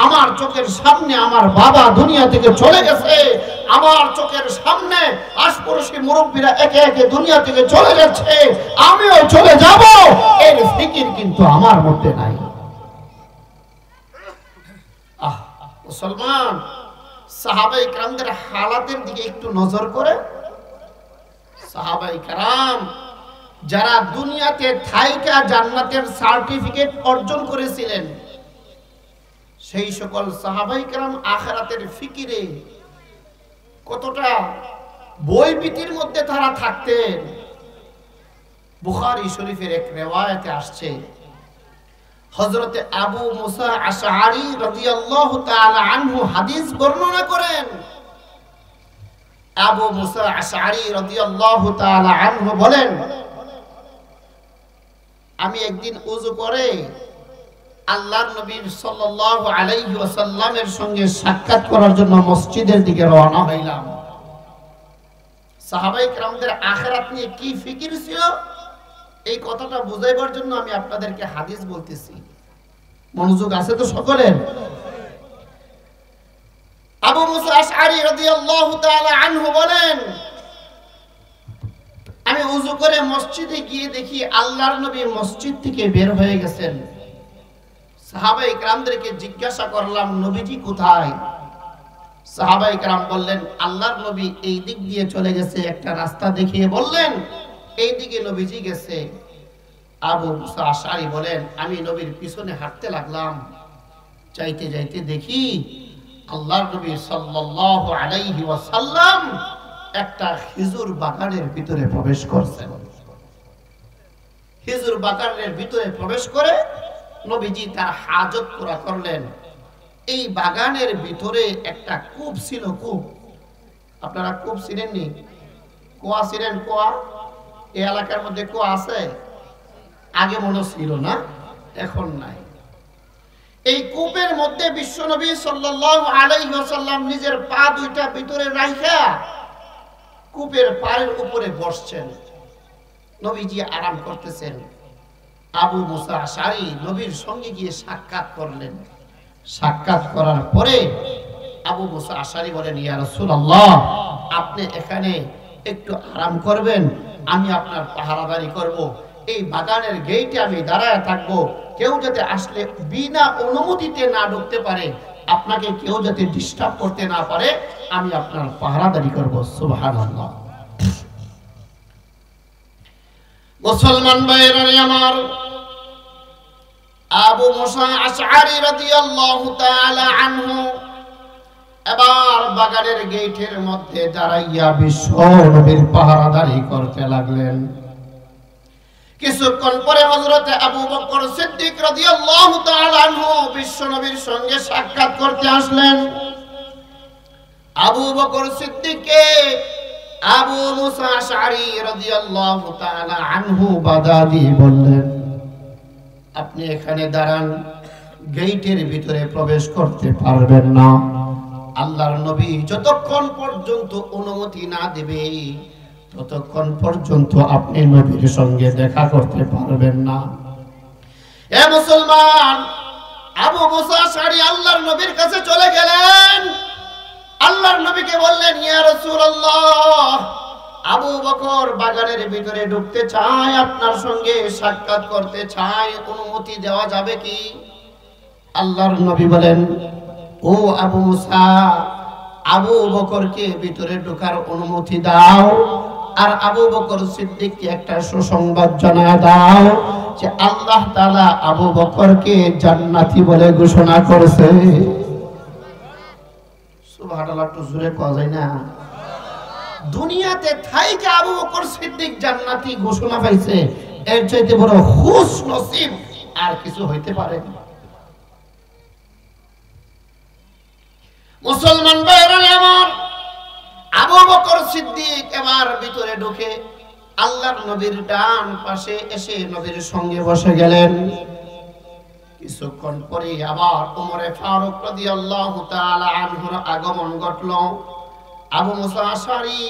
আমার চোখের সামনে আমার বাবা দুনিয়া থেকে চলে গেছে, আমার চোখের সামনে আশপাশি মুরব্বীরা একে একে দুনিয়া থেকে চলে যাচ্ছে, আমিও চলে যাব, এর ফিকির কিন্তু আমার মধ্যে নাই। মুসলমান, সাহাবায়ে কেরামদের হালাতের দিকে একটু নজর করে। সাহাবায়ে কেরাম যারা দুনিয়াতে থাইকা জান্নাতের সার্টিফিকেট অর্জন করেছিলেন, সেই সকল সাহাবায়ে কেরাম আখিরাতের ফিকিরে কতটা বইভীতির মধ্যে তারা থাকতেন। বুখারী শরীফের এক রিওয়ায়াতে আসছে, হযরতে আবু মুসা আশআরী রাদিয়াল্লাহু তাআলা আনহু হাদিস বর্ণনা করেন। আবু মুসা আশআরী রাদিয়াল্লাহু তাআলা আনহু বলেন, আমি একদিন ওযু করে আল্লাহর নবী সাল্লাল্লাহু আলাইহি ওয়াসাল্লামের সঙ্গে সাক্ষাৎ করার জন্য মসজিদের দিকে রওনা হইলাম। সাহাবায়ে কেরামদের আখিরাত নিয়ে কি ফিকির ছিল, এই কথাটা বুঝাইবার জন্য আমি আপনাদেরকে হাদিস বলতেছি। মনোযোগ আছে তো সকলের? আবু মুসা আশআরী রাদিয়াল্লাহু তাআলা আনহু বলেন, আমি ওযু করে মসজিদে গিয়ে দেখি আল্লাহর নবী মসজিদ থেকে বের হয়ে গেছেন। সাহাবায়ে কেরামদেরকে জিজ্ঞাসা করলাম, নবীজি কোথায়? সাহাবায়ে কেরাম বললেন, আল্লাহর নবী এই দিক দিয়ে চলে গেছে। একটা রাস্তা দেখিয়ে বললেন, এই দিকে নবীজি গেছে। আবু মুসা আশআরী বলেন, আমি নবীর পিছনে হাঁটতে লাগলাম। যাইতে যাইতে দেখি আল্লাহর নবী সাল্লাল্লাহু আলাইহি ওয়াসাল্লাম একটা খেজুর বাগানের ভিতরে প্রবেশ করছেন। খেজুর বাগানের ভিতরে প্রবেশ করে নবীজি তার হাজত পুরা করলেন। এই বাগানের ভিতরে একটা কূপ ছিল। কূপ, আপনারা কূপ চিনেননি? কুয়া চিনেন? কুয়া এই এলাকার মধ্যে কুয়া আছে? আগে মনে ছিল না, এখন নাই। এই কূপের মধ্যে বিশ্বনবী সাল্লাল্লাহু আলাইহি ওয়াসাল্লাম নিজের পা দুইটা ভিতরে রাখা কূপের পাড়ের উপরে বসছেন। নবীজি আরাম করতেছেন। আবু মুসা আশআরী নবীর সঙ্গে গিয়ে সাক্ষাৎ করলেন। সাক্ষাৎ করার পরে আবু মুসা আশআরী বলেন, ইয়া রাসূলুল্লাহ, আপনি এখানে একটু আরাম করবেন, আমি আপনার পাহারাদারি করব। এই বাগানের গেটে আমি দাঁড়ায় থাকবো, কেউ যাতে আসলে বিনা অনুমতিতে না ঢুকতে পারে, আপনাকে কেউ যাতে ডিস্টার্ব করতে না পারে, আমি আপনার পাহারাদারি করব। সুবহানাল্লাহ। মুসলমান ভাইরা আমার, আবু মুসা আশআরী রাদিয়াল্লাহু তাআলা আনহু এবার বাগানের গেটের মধ্যে দাঁড়াইয়া বিশ্ব নবীর পাহারাদারি করতে লাগলেন। কিছুক্ষণ পরে হযরতে আবু বকর সিদ্দিক রাদিয়াল্লাহু তাআলা আনহু বিশ্ব নবীর সঙ্গে সাক্ষাৎ করতে আসলেন। আবু বকর সিদ্দিককে আবু মুসা আশআরী রাদিয়াল্লাহু তাআলা আনহু বাধা দিয়ে বললেন, আপনি এখানে দাঁড়ান, গেটের ভিতরে প্রবেশ করতে পারবেন না। আল্লাহর নবী যতক্ষণ পর্যন্ত অনুমতি না দেবে ততক্ষণ পর্যন্ত আপনি নবীর সঙ্গে দেখা করতে পারবেন না। এ মুসলমান, আবু মুসা আশআরী আল্লাহর নবীর কাছে চলে গেলেন। আল্লাহর নবীকে বললেন, ইয়া রাসূলুল্লাহ, আবু বকর বাগানের ভিতরে ঢুকতে চায়, আপনার সঙ্গে সাক্ষাৎ করতে চায়, অনুমতি দেওয়া যাবে কি? আল্লাহর নবী বলেন, ও আবু মুসা, আবু বকরকে ভিতরে ঢোকার অনুমতি দাও, আর আবু বকর সিদ্দিককে একটা সুসংবাদ জানায় দাও যে আল্লাহ তাআলা আবু বকরকে জান্নাতি বলে ঘোষণা করেছে। সুবহানাল্লাহ, একটু জোরে কওয়া যায় না? দুনিয়াতে থাইকা আবু বকর সিদ্দিক জান্নাতি ঘোষণা পাইছে, এর চাইতে বড় খুশ নসিব আর কিছু হইতে পারে না। মুসলমান ভাইরা আমার, আবু বকর সিদ্দিক এবার ভিতরে ঢুকে আল্লাহর নবীর ডান পাশে এসে নবীর সঙ্গে বসে গেলেন। কিছুক্ষণ পরে আবার ওমরে ফারুক রাদিয়াল্লাহু তাআলা আনহুর আগমন ঘটল। আবু মুসা আশআরী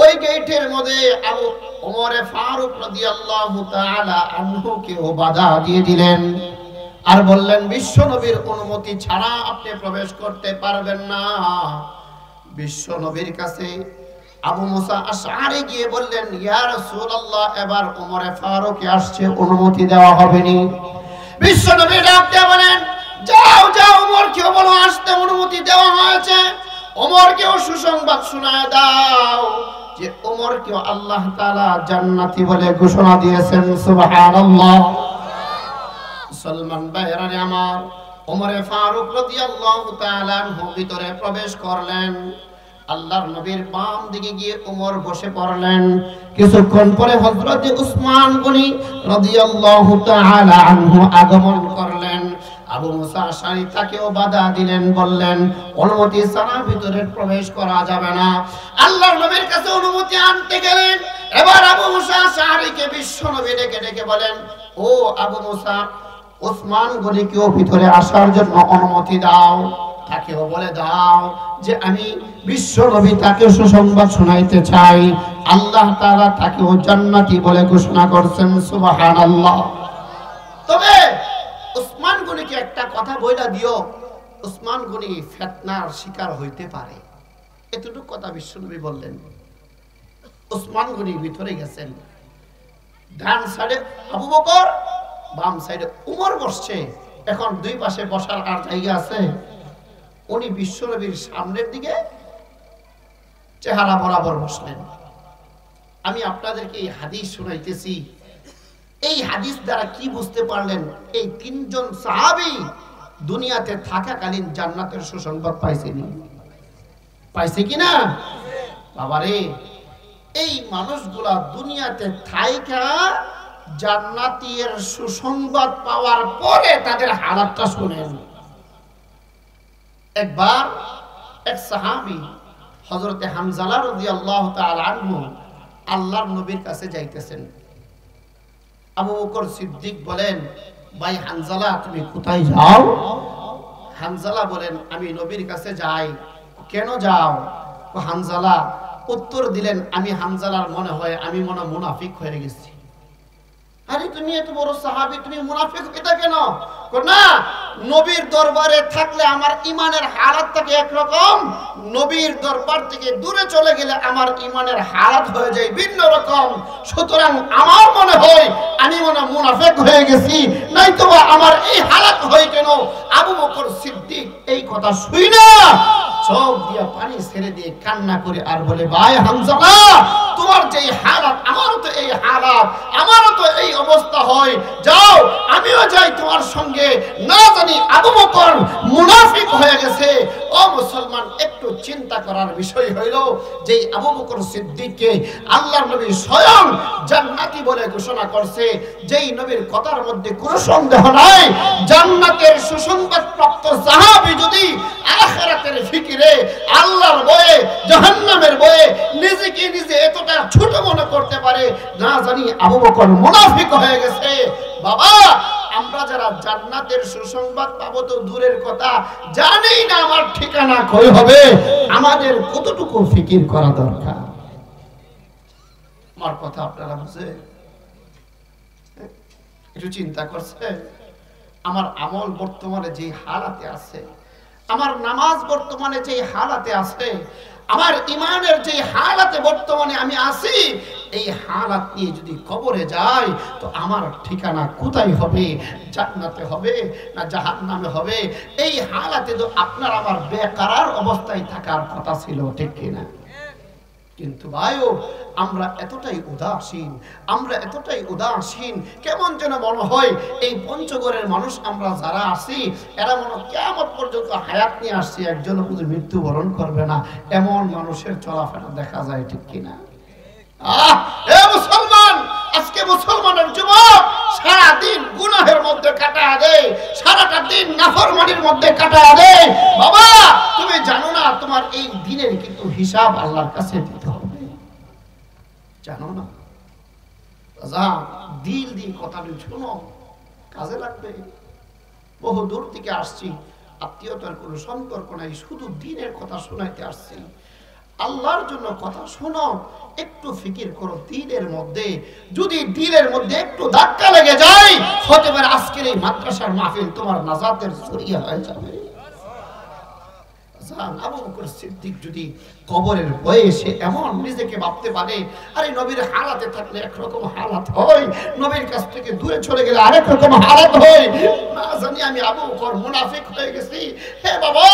ওই গেটের মধ্যে আবু ওমরে ফারুক রাদিয়াল্লাহু তাআলা আনহুকে বাধা দিয়ে দিলেন আর বললেন, বিশ্ব নবীর অনুমতি ছাড়া আপনি প্রবেশ করতে পারবেন না। বিশ্ব নবীর কাছে আবু মুসা আশআরী গিয়ে বললেন, ইয়া রাসূলুল্লাহ, এবার ওমরে ফারুক আসছে, অনুমতি দেওয়া হবে না। বিশ্ব নবী ডাক দিয়ে বলেন, যাও যাও, ওমরকে বলো আসতে অনুমতি দেওয়া হয়েছে। ওমরকেও সুসংবাদ শোনায় দাও যে ওমরকেও আল্লাহ তাআলা জান্নাতি বলে ঘোষণা দিয়েছেন। সুবহানাল্লাহ। মুসলমান ভাইরা আমার, ওমরে ফারুক রাদিয়াল্লাহু তাআলা আনহু ভিতরে প্রবেশ করলেন। আল্লাহর নবীর বাম দিকে গিয়ে ওমর বসে পড়লেন। কিছুক্ষণ পরে হযরত উসমান গনি রাদিয়াল্লাহু তাআলা আনহু আগমন করলেন। আবু মুসা আশআরী তাকেও বাধা দিলেন, বললেন অনুমতি ছাড়া ভিতরে প্রবেশ করা যাবে না। আল্লাহর নবীর কাছে অনুমতি আনতে গেলেন। এবার আবু মুসা আশআরীকে বিশ্বনবী ডেকে ডেকে বলেন, ও আবু মুসা, উসমান গনিকেও ভিতরে আসার জন্য অনুমতি দাও। তাকেও বলে দাও যে আমি বিশ্বনবী তাকে সুসংবাদ শোনাইতে চাই, আল্লাহ তাআলা তাকেও জান্নাতি বলে ঘোষণা করেছেন। সুবহানাল্লাহ। তবে উসমান গনিকে একটা কথা বইলা দিও, উসমান গনি ফিতনার শিকার হইতে পারে, এতটুকু কথা বিশ্বনবী বললেন। উসমান গনি ভিতরে গেছেন। ডান সাইডে আবু বকর, বাম সাইডে উমর বসছে। এখন দুই পাশে বসার আর জায়গা আছে? উনি বিশ্বনবীর সামনের দিকে চেহারা বরাবর বসলেন। আমি আপনাদেরকে এই হাদিস শোনাইতেছি। এই হাদিস দ্বারা কি বুঝতে পারলেন? এই তিনজন সাহাবী দুনিয়াতে থাকাকালীন জান্নাতের সুসংবাদ পাইছেনি, পাইছে কিনা? বাবারে, এই মানুষগুলা দুনিয়াতে থাইকা জান্নাতের সুসংবাদ পাওয়ার পরে তাদের হালাতটা শুনেন। একবার এক সাহাবী হযরতে হামজালা রাদিয়াল্লাহু তাআলা আনহু আল্লাহর নবীর কাছে যাইতেছেন। আবু বকর সিদ্দিক বলেন, ভাই হামজালা তুমি কোথায় যাও? হামজালা বলেন, আমি নবীর কাছে যাই। কেন যাও? হামজালা উত্তর দিলেন, আমি হামজালার মনে হয় আমি মনে মুনাফিক হয়ে গেছি। আরে তুমি এত বড় সাহাবী, তুমি মুনাফিক হইতা কেন? না, নবীর দরবারে থাকলে আমার ইমানের হালাত থাকে একরকম, নবীর দরবার থেকে দূরে চলে গেলে আমার ইমানের হালাত হয়ে যায় ভিন্ন রকম। সুতরাং আমার মনে হয় আমি মনে মুনাফিক হয়ে গেছি, নয়তো আমার এই হালাত হয় কেন? আবু বকর সিদ্দিক এই কথা শুই না চোখ দিয়ে পানি ছেড়ে দিয়ে কান্না করে আর বলে, ভাই হামজালা, তোমার যে হালাত আমারও তো এই হালাত, আমারও তো এই অবস্থা হয়, যাও আমিও যাই তোমার সঙ্গে। না জানি আবু বকর মুনাফিক হয়ে গেছে। ও মুসলমান, একটু চিন্তা করার বিষয় হইল যে আবু বকর সিদ্দিককে আল্লাহর নবী স্বয়ং জান্নাতি বলে ঘোষণা করছে, যেই নবীর কথার মধ্যে কোনো সন্দেহ নাই। জান্নাতের সুসংবাদ প্রাপ্ত সাহাবী যদি আখিরাতের ফিকিরে, আল্লাহর ভয়ে, জাহান্নামের ভয়ে নিজেকে নিজে এতটা ছোট মনে করতে পারে, না জানি আবু বকর মুনাফিক হয়ে গেছে। বাবা, আমরা যারা জান্নাতের সুসংবাদ পাবো তো দূরের কথা, জানি না আমার ঠিকানা কই হবে, আমাদের কতটুকু ফিকির করা দরকার। আমার কথা আপনারা বুঝে একটু চিন্তা করছে? আমার আমল বর্তমানে যে হালাতে আছে, আমার নামাজ বর্তমানে যে হালাতে আছে, আমার ইমানের যে হালাতে বর্তমানে আমি আছি, এই হালাত নিয়ে যদি কবরে যাই তো আমার ঠিকানা কোথায় হবে? জান্নাতে হবে না জাহান্নামে হবে? এই হালাতে তো আপনার আমার বেকারার অবস্থায় থাকার কথা ছিল, ঠিক কিনা? কিন্তু ভাইও আমরা এতটাই উদাসীন, আমরা এতটাই উদাসীন, কেমন যেন মনে হয় এই পঞ্চগড়ের মানুষ আমরা যারা আছি এরা মনে কিয়ামত পর্যন্ত হায়াত নিয়ে আসছি, একজনও কিন্তু মৃত্যুবরণ করবে না, এমন মানুষের চলাফেরা দেখা যায়, ঠিক কিনা? এ মুসলমান, আজকে মুসলমানের যুবক সারা দিন গুনাহের মধ্যে কাটায় দেয়, সারাটা দিন নাফরমানির মধ্যে কাটায় দেয়। বাবা, তুমি জানো না তোমার এই দিনের কিন্তু হিসাব আল্লাহর কাছে দিতে হবে, জানো না? দিল দিয়ে কথাটি শুনো, কাজে লাগবে। বহু দূর থেকে আসছি, আত্মীয়তার কোনো সম্পর্ক নাই, শুধু দিনের কথা শোনাইতে আসছি। আল্লাহর জন্য কথা শোনো, একটু ফিকির করো। দিলের মধ্যে যদি দিলের মধ্যে একটু ধাক্কা লেগে যায়, হতে পারে আজকের এই মাদ্রাসার মাহফিল তোমার নাজাতের জরিয়া হয়ে যাবে। আবু বকর সিদ্দিক যদি কবরের বয়সে এমন নিজেকে ভাবতে পারে, আরে নবীর হালাতে থাকলে একরকম হালাত হয়, নবীর কাছ থেকে দূরে চলে গেলে আরেক রকম হালাত হয়, না জানি আমি আবু বকর মুনাফিক হয়ে গেছি। হে বাবা,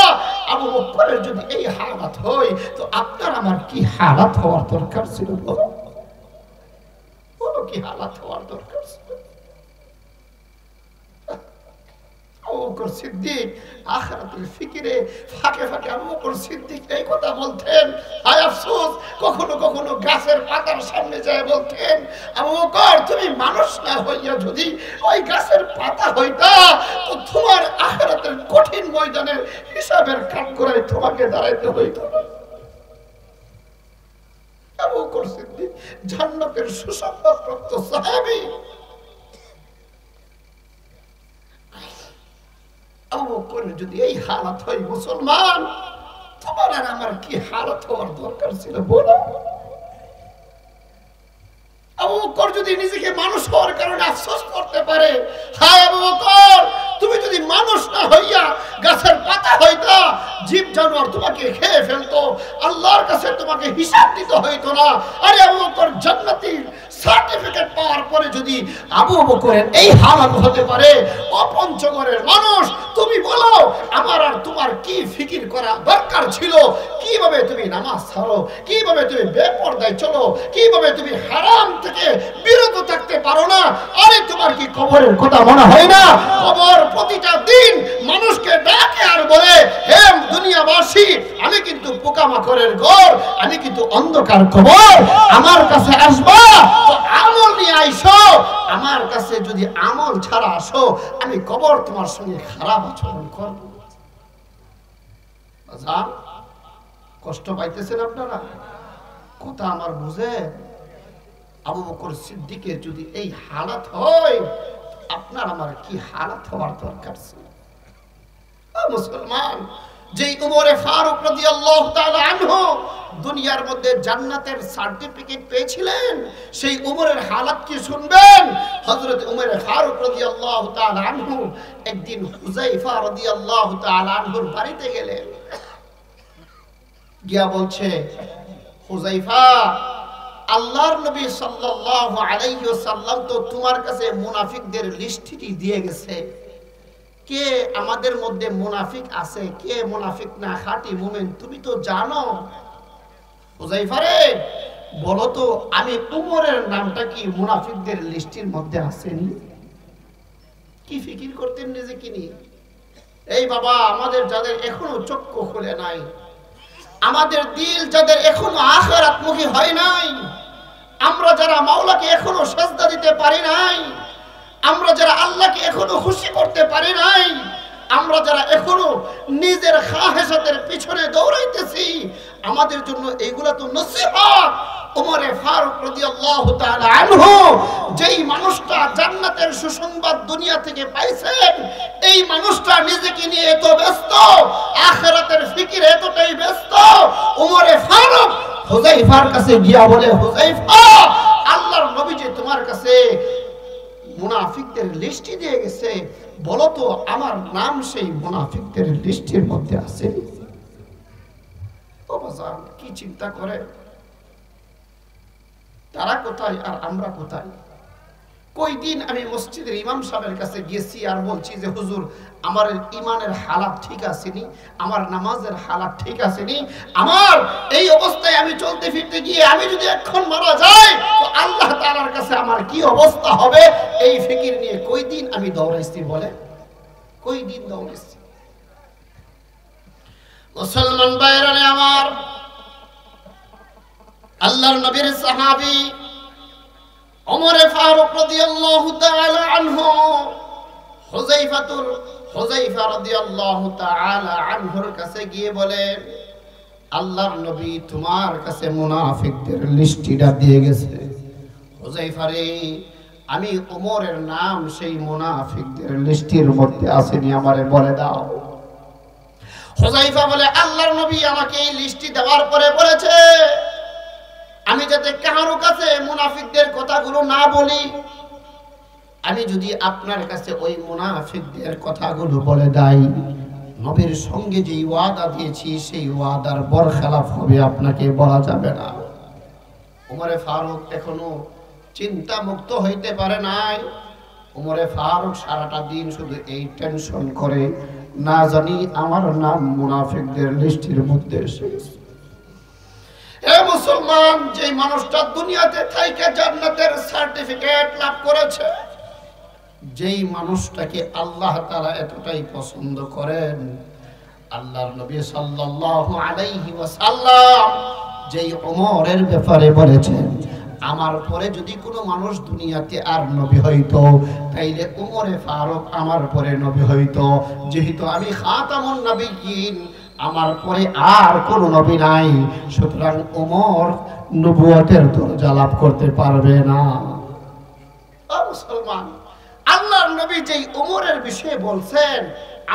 আবু বকরের যদি এই হালাত হয় তো আপনার আমার কি হালাত হওয়ার দরকার ছিল? বলো কি হালাত হওয়ার দরকার ছিল? আবু বকর সিদ্দিক আখিরাতের ফিকিরে ফাঁকে ফাঁকে আবু বকর সিদ্দিক এই কথা বলতেন। হায় আফসোস, কখনো কখনো গাছের পাতার সামনে যায় বলতেন, আবু বকর তুমি মানুষ না হইয়া যদি ওই গাছের পাতা হইতা তো তোমার আখিরাতের কঠিন ময়দানে হিসাবের কাঠগড়ায় তোমাকে দাঁড়াইতে হইতো না। আবু বকর সিদ্দিক জান্নাতের সুসংবাদপ্রাপ্ত সাহাবী। আবু বকরের যদি এই হালাত হয় মুসলমান, তোমার আর আমার কি হালাত হওয়ার দরকার ছিল বলো? আবু বকর যদি নিজেকে মানুষ হওয়ার কারণে আফসোস করতে পারে, হায় আবু বকর তুমি যদি মানুষ না হইয়া গাছের পাতা হইতা, জীব জানোয়ার তোমাকে খেয়ে ফেলতো, আল্লাহর কাছে তোমাকে হিসাব দিতে হইতো না। আরে আবু বকর জান্নাতীর সার্টিফিকেট পাওয়ার পরে যদি আবু বকরের এই হালাত হতে পারে, অপঞ্চগড়ের মানুষ তুমি বলো আমার আর তোমার কি ফিকির করা দরকার ছিল? কিভাবে তুমি নামাজ ছাড়ো, কিভাবে তুমি বেপরদায় চলো, কিভাবে তুমি হারাম থেকে বিরত থাকতে পারো না? আরে তোমার কি কবরের কথা মনে হয় না? কবর প্রতিটা দিন মানুষকে ডাকে আর বলে, হে দুনিয়াবাসী, আমি কিন্তু পোকামাকড়ের ঘর, আমি কিন্তু অন্ধকার কবর, আমার কাছে আসবা তো আমল নিয়ে আইসো, আমার কাছে যদি আমল ছাড়া আসো আমি কবর তোমার সঙ্গে খারাপ আচরণ করব। কষ্ট পাইতেছেন আপনারা? কথা আমার বুঝে? আবু বকর সিদ্দিকের যদি এই হালাত হয়, আপনার আমার কি হালাত হওয়ার দরকার ছিল? মুসলমান, যেই উমরে ফারুক রাদিয়াল্লাহু তাআলা আনহু দুনিয়ার মধ্যে জান্নাতের সার্টিফিকেট পেয়েছিলেন, সেই উমরের হালাত কি শুনবেন? হযরত উমরে ফারুক রাদিয়াল্লাহু তাআলা আনহু একদিন হুযায়ফা রাদিয়াল্লাহু তাআলা আনহুর বাড়িতে গেলেন। গিয়া বলছে, হুযায়ফা, আল্লাহর নবী সাল্লাল্লাহু আলাইহি ওয়াসাল্লাম তো তোমার কাছে মুনাফিকদের লিস্টটি দিয়ে গেছে। কে আমাদের মধ্যে মুনাফিক আছে, কে মুনাফিক না, খাঁটি মুমিন তুমি তো জানো। হুযায়ফা রে, বলো তো আমি উমরের নামটা কি মুনাফিকদের লিস্টের মধ্যে আসেনি? কি ফিকির করতেন নিজেকে নিয়ে? এই বাবা, আমাদের যাদের এখনো চক্ষু খুলে নাই, আমাদের দিল যাদের এখনো আখিরাতমুখী হয় নাই, আমরা যারা মাওলাকে এখনো সিজদা দিতে পারি নাই, আমরা যারা আল্লাহকে এখনো খুশি করতে পারি নাই, আমরা যারা এখনো নিজের খাহেসাতের পিছনে দৌড়াইতেছি, আমাদের জন্য এগুলা তো নসিহত। উমরে ফারুক রাদিয়াল্লাহু তাআলা আনহু যেই মানুষটা জান্নাতের সুসংবাদ দুনিয়া থেকে পাইছেন, এই মানুষটা নিজেকে নিয়ে এত ব্যস্ত, আখিরাতের ফিকিরে এতটাই ব্যস্ত, উমরে ফারুক হুযায়ফার কাছে গিয়া বলে, হুযায়ফা, আল্লাহর নবী যে তোমার কাছে মুনাফিকদের লিস্টে দিয়ে গেছে, বলো তো আমার নাম সেই মুনাফিকদের লিস্টের মধ্যে আছে? ও বাজার, কি চিন্তা করে? তারা কোথায় আর আমরা কোথায়? কই দিন আমি মসজিদের ইমাম সাহেবের কাছে গিয়েছি আর বলছি যে হুজুর, আমার ইমানের হালাত ঠিক আসেনি, আমার নামাজের হালাত ঠিক আসেনি, আমার এই অবস্থায় আমি চলতে ফিরতে গিয়ে আমি যদি এখন মারা যাই তো আল্লাহ তাআলার কাছে আমার কি অবস্থা হবে? এই ফিকির নিয়ে কই দিন আমি দৌড়াইছি বলে, কই দিন দৌড়াইছি। মুসলমান ভাইরা আমার, আল্লাহর নবীর সাহাবী ওমরে ফারুক রাদিয়াল্লাহু তাআলা আনহু হুযায়ফা রাদিয়াল্লাহু তাআলা আনহুর কাছে গিয়ে বলেন, আল্লাহর নবী তোমার কাছে মুনাফিকদের লিস্টটা দিয়ে গেছে। হুযায়ফা রে, আমি ওমরের নাম সেই মুনাফিকদের লিস্টের মধ্যে আসেনি, আমারে বলে দাও। হুযায়ফা বলে, আল্লাহর নবী আমাকে এই লিস্টটি দেওয়ার পরে বলেছে আমি যাতে কারো কাছে মুনাফিকদের কথাগুলো না বলি, আমি যদি আপনার কাছে ওই মুনাফিকদের কথাগুলো বলে দেই নবীর সঙ্গে যে ওয়াদা দিয়েছি সেই ওয়াদার বরখেলাফ হবে আপনাকে বলা যাবে না। ওমরে ফারুক এখনো চিন্তা মুক্ত হইতে পারে নাই। ওমরে ফারুক সারাটা দিন শুধু এই টেনশন করে, না জানি আমার নাম মুনাফিকদের লিস্টের মধ্যে এসে গেছে। এ মুসলমান, যে মানুষটা দুনিয়াতে থেকে জান্নাতের সার্টিফিকেট লাভ করেছে, যেই মানুষটাকে আল্লাহ তাআলা এতটাই পছন্দ করেন, আল্লাহর নবী সাল্লাল্লাহু আলাইহি ওয়াসাল্লাম যেই ওমরের ব্যাপারে বলেছেন, আমার পরে যদি কোনো মানুষ দুনিয়াতে আর নবী হইতো তাইলে ওমরে ফারুক আমার পরে নবী হইতো। যেহেতু আমি খাতামুন নবিয়্যিন, আমার পরে আর কোনো নবী নাই, সুতরাং ওমর নবুয়তের দরজা লাভ করতে পারবে না। ও মুসলমান, আল্লাহর নবী যেই ওমরের বিষয়ে বলছেন,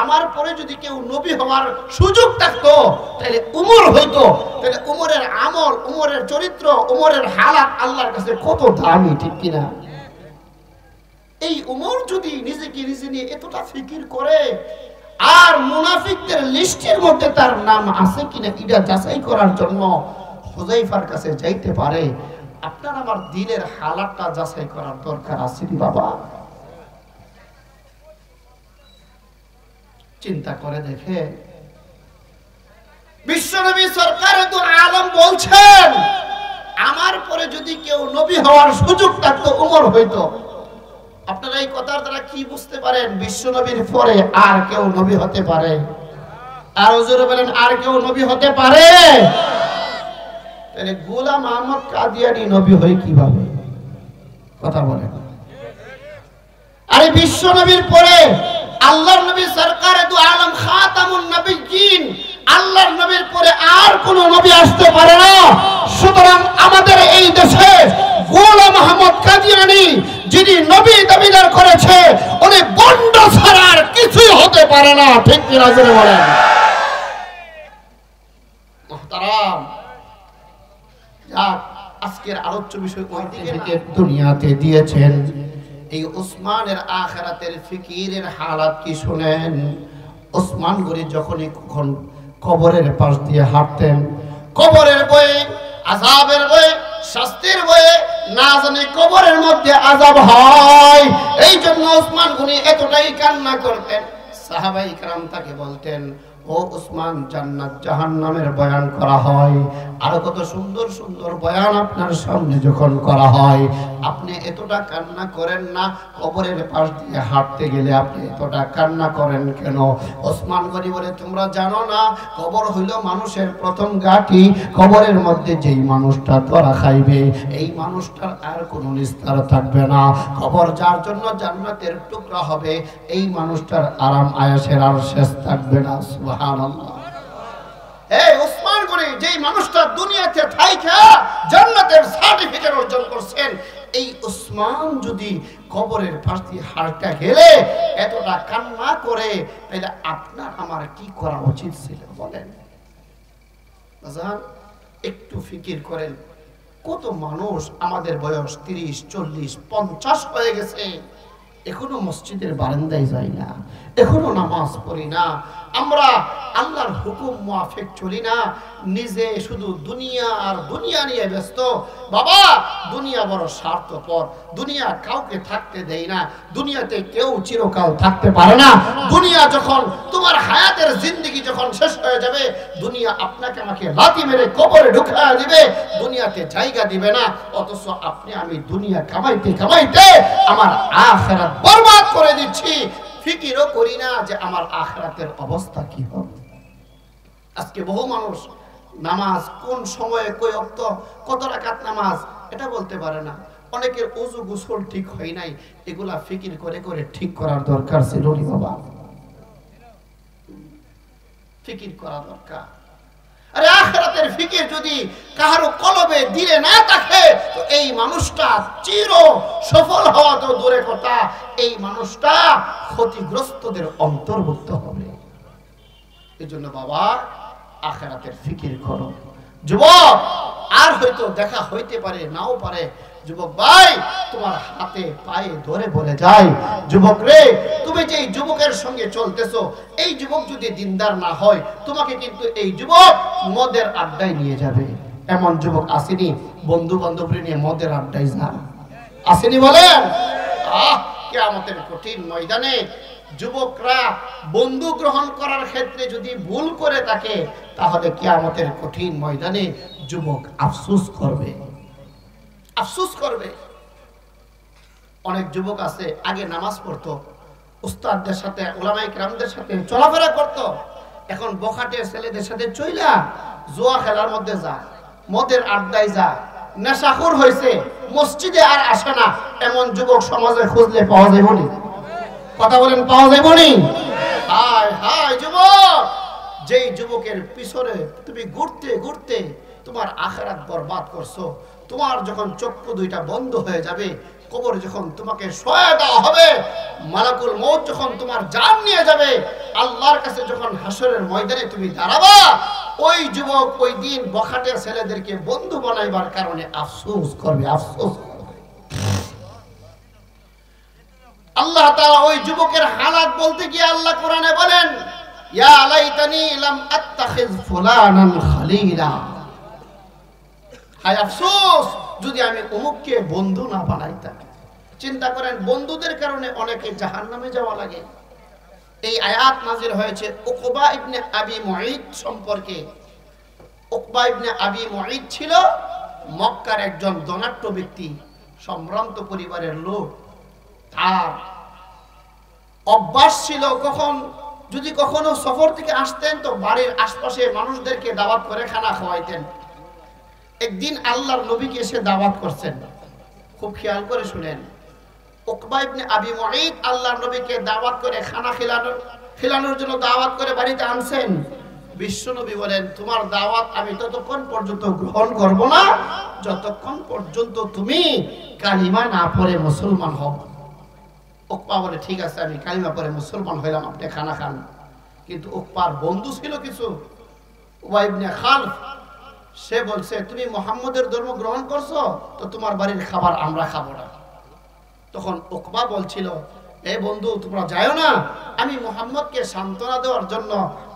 আমার পরে যদি কেউ নবী হওয়ার সুযোগ থাকতো তাহলে উমর হইতো। তাহলে উমরের আমল, উমরের চরিত্র, উমরের হালাত আল্লাহর কাছে কত দামি, ঠিক কিনা? এই উমর যদি নিজেকে নিজে নিয়ে এতটা ফিকির করে আর মুনাফিকদের লিস্টের মধ্যে তার নাম আছে কিনা এটা যাচাই করার জন্য হুযায়ফার কাছে যাইতে পারে, আপনার আমার দিলের হালাতটা যাচাই করার দরকার আছে বাবা। চিন্তা করে দেখে, বিশ্বনবী সরকার দু আলম বলছেন, আমার পরে যদি কেউ নবী হওয়ার সুযোগ থাকতো উমর হইতো। আপনারা এই কথার দ্বারা কি বুঝতে পারেন? বিশ্বনবীর পরে আর কেউ নবী হতে পারে? আর হুজুরে বলেন আর কেউ নবী হতে পারে? তাহলে গোলাম আহমদ কাদিয়ানী নবী হয় কিভাবে? কথা বলেন। আরে বিশ্বনবীর পরে আল্লাহর নবী সরকারে দু আলম খাতামুন নবিয়্যিন, আল্লাহর নবীর পরে আর কোন নবী আসতে পারে না। সুতরাং আমাদের এই দেশে গোলাম আহমদ কাদিয়ানী যিনি নবী দাবিদার করেছে, উনি বন্ড ছাড়া আর কিছুই হতে পারে না, ঠিক কিনা জোরে বলেন। মুহতারাম, আজকের আলোচ্য বিষয় ওই দিকে দুনিয়াতে দিয়েছেন। এই উসমানের আখিরাতের ফিকিরের হালাত কি শুনেন। উসমান গনি যখনই কখন কবরের পাশ দিয়ে হাঁটতেন, কবরের বয়ে, আযাবের বয়ে, শাস্তির বয়ে, না জানি কবরের মধ্যে আযাব হয়, এই জন্য উসমান গনি এতটাই কান্না করতেন। সাহাবায়ে কেরাম তাকে বলতেন, ও উসমান, জান্নাত জাহান্নামের বয়ান করা হয়, আর কত সুন্দর সুন্দর বয়ান আপনার সামনে যখন করা হয়, আপনি এতটা কান্না করেন না? কবরের পাশ দিয়ে হাঁটতে গেলে আপনি এতটা কান্না করেন কেন? ওসমান গনি বলে, তোমরা জানো না, কবর হইল মানুষের প্রথম ঘাঁটি। কবরের মধ্যে যেই মানুষটা ধরা খাইবে, এই মানুষটার আর কোনো নিস্তার থাকবে না। কবর যার জন্য জান্নাতের টুকরা হবে, এই মানুষটার আরাম আয়েশের আর শেষ থাকবে না। সুবহানাল্লাহ। এই উসমান গনি যেই মানুষটা দুনিয়াতে থাইকা জান্নাতের সার্টিফিকেট অর্জন করছেন, এই উসমান যদি কবরের পাশ দিয়ে হাঁটা গেলে এতটা কান্না করে, তাহলে আপনার আমার কি করা উচিত ছিল বলেন? বাজান, একটু ফিকির করেন। কত মানুষ আমাদের বয়স 30, 40, 50 হয়ে গেছে, এখনো মসজিদের বারান্দায় যাই না, এখনো নামাজ পড়ি না, আমরা আল্লাহর হুকুম মুআফিক চলি না, নিজে শুধু দুনিয়া আর দুনিয়া নিয়ে ব্যস্ত। বাবা, দুনিয়া বড় স্বার্থপর, দুনিয়া কাউকে থাকতে দেয় না, দুনিয়াতে কেউ চিরকাল থাকতে পারে না। দুনিয়া যখন তোমার হায়াতের জিন্দেগি যখন শেষ হয়ে যাবে, দুনিয়া আপনাকে আমাকে লাথি মেরে কবরে ঢুকায়া দিবে, দুনিয়াতে জায়গা দিবে না। অথচ আপনি আমি দুনিয়া কামাইতে কামাইতে আমার আখিরাত বরবাদ করে দিচ্ছি, ফিকিরও করি না যে আমার আখিরাতের অবস্থা কি হবে। আজকে বহু মানুষ নামাজ কোন সময়ে, কই ওয়াক্ত, কত রাকাত নামাজ এটা বলতে পারে না। অনেকের ওযু গোসল ঠিক হয় নাই, এগুলা ফিকির করে করে ঠিক করার দরকার ছিল রে বাবা, ফিকির করা দরকার। আরে আখিরাতের ফিকির যদি কারো কলবে দিলে না থাকে, তো এই মানুষটা চির সফল হওয়া তো দূরে কথা, এই মানুষটা ক্ষতিগ্রস্তদের অন্তর্ভুক্ত হবে। এজন্য বাবা, আখিরাতের ফিকির করো। যুবক আর হয়তো দেখা হইতে পারে নাও পারে, যুবক ভাই তোমার হাতে পায়ে ধরে বলে যায়, যুবক রে তুমি যে এই যুবকের সঙ্গে চলতেছো, এই যুবক যদি দিনদার না হয় তোমাকে কিন্তু এই যুবক মদের আড্ডায় নিয়ে যাবে। এমন যুবক আসেনি বন্ধু বান্ধব নিয়ে মদের আড্ডায় যায়, আসেনি বলেন? কিয়ামতের কঠিন ময়দানে যুবকরা বন্ধু গ্রহণ করার ক্ষেত্রে যদি ভুল করে থাকে, তাহলে কিয়ামতের কঠিন ময়দানে যুবক আফসোস করবে, আফসোস করবে। অনেক যুবক আছে আগে নামাজ পড়তো, উস্তাদদের সাথে উলামায়ে কেরামদের সাথে চলাফেরা করত, এখন বখাটে ছেলেদের সাথে চইলা জুয়া খেলার মধ্যে যায়, মদের আড্ডায় যায়, নেশাখোর হয়েছে, মসজিদে আর আসে না। এমন যুবক সমাজে খুঁজলে পাওয়া যাবে না? কথা বলেন, পাওয়া যাবে না? হায় হায় যুবক, যেই যুবকের পিছনে তুমি ঘুরতে ঘুরতে তোমার আখিরাত বরবাদ করছো, তোমার যখন চক্ষু দুইটা বন্ধ হয়ে যাবে, কবরে যখন তোমাকে শোয়া দেওয়া হবে, মালাকুল মউত যখন তোমার জান নিয়ে যাবে, আল্লাহর কাছে যখন হাসরের ময়দানে তুমি দাঁড়াবা, ওই যুবক ওই দিন বখাটে ছেলেদেরকে বন্ধু বানাইবার কারণে আফসোস করবে, আফসোস করবে। আল্লাহ তাআলা ওই যুবকের হালাত বলতে গিয়ে আল্লাহ কোরআনে বলেন, ইয়া লাইতানি লাম আত্তাখিজ ফুলানান খলিলা, হায় আফসোস যদি আমি অমুককে বন্ধু না বানাইতাম। চিন্তা করেন, বন্ধুদের কারণে অনেকে জাহান্নামে যাওয়া লাগে। এই আয়াত নাজিল হয়েছে উকবা ইবনে আবি মুঈত সম্পর্কে। উকবা ইবনে আবি মুঈত ছিল মক্কার একজন ধনাঢ্য ব্যক্তি, সম্ভ্রান্ত পরিবারের লোক। তার অভ্যাস ছিল যদি কখনো সফর থেকে আসতেন তো বাড়ির আশপাশে মানুষদেরকে দাওয়াত করে খানা খাওয়াইতেন। একদিন আল্লাহর নবীকে এসে দাওয়াত করছেন, খুব খেয়াল করে শুনেন। উকবা ইবনে আবি মুঈত আল্লাহর নবীকে দাওয়াত করে খানা খিলানোর জন্য দাওয়াত করে বাড়িতে আনছেন। বিশ্বনবী বলেন, তোমার দাওয়াত আমি ততক্ষণ পর্যন্ত গ্রহণ করব না যতক্ষণ পর্যন্ত তুমি কালিমা না পড়ে মুসলমান হও। উকবা বলে, ঠিক আছে আমি কালিমা পড়ে মুসলমান হইলাম, আপনি খানা খান। কিন্তু উকবার বন্ধু ছিল কিছু, উবাই ইবনে খালফ, সে বলছে, তুমি মুহাম্মদের ধর্ম গ্রহণ করছো তো তোমার বাড়ির খাবার আমরা খাবো না। তখন উকবা বলছিল, এ বন্ধু তোমরা যাও না, আমি মুহাম্মদকে সান্ত্বনা দেওয়ার জন্য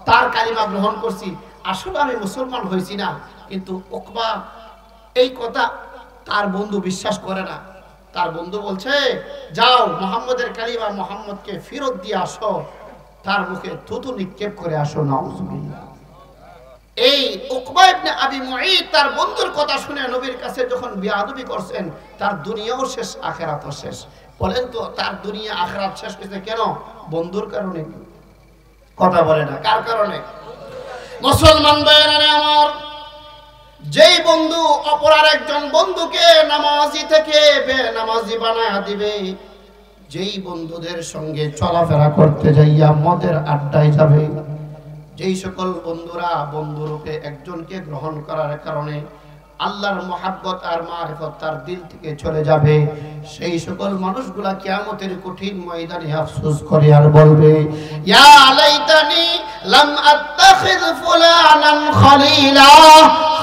তার কালিমা গ্রহণ করছি, আসলে আমি মুসলমান হয়েছি না। কিন্তু উকবা এই কথা তার বন্ধু বিশ্বাস করে না। তার বন্ধু বলছে, যাও মুহাম্মদের কালিমা মুহাম্মদকে ফেরত দিয়ে আসো, তার মুখে থুতু নিক্ষেপ করে আসো। নাউজুবিল্লাহ। এই উকবা ইবনে আবি মুঈত তার বন্ধুর কথা শুনে নবীর কাছে যখন বেয়াদবি করছেন, তার দুনিয়াও শেষ আখিরাতও শেষ। বলেন তো, তার দুনিয়া আখিরাত শেষ হয়েছে কেন? বন্ধুর কারণে। কথা বলে না, কার কারণে? মুসলমান ভাইরা আমার, যেই বন্ধু অপর আরেকজন বন্ধুকে নামাজি থেকে বেনামাজি বানায়া দিবে, যেই বন্ধুদের সঙ্গে চলাফেরা করতে যাইয়া মদের আড্ডায় যাবে, যেই সকল বন্ধুরা বন্ধুরূপে একজনকে গ্রহণ করার কারণে আল্লাহর মহাব্বত আর মারিফত তার দিল থেকে চলে যাবে, সেই সকল মানুষগুলা কিয়ামতের কঠিন ময়দানে আফসোস করে আর বলবে, ইয়া লাইতানি লাম আত্তাখিজ ফুলানান খলিলা,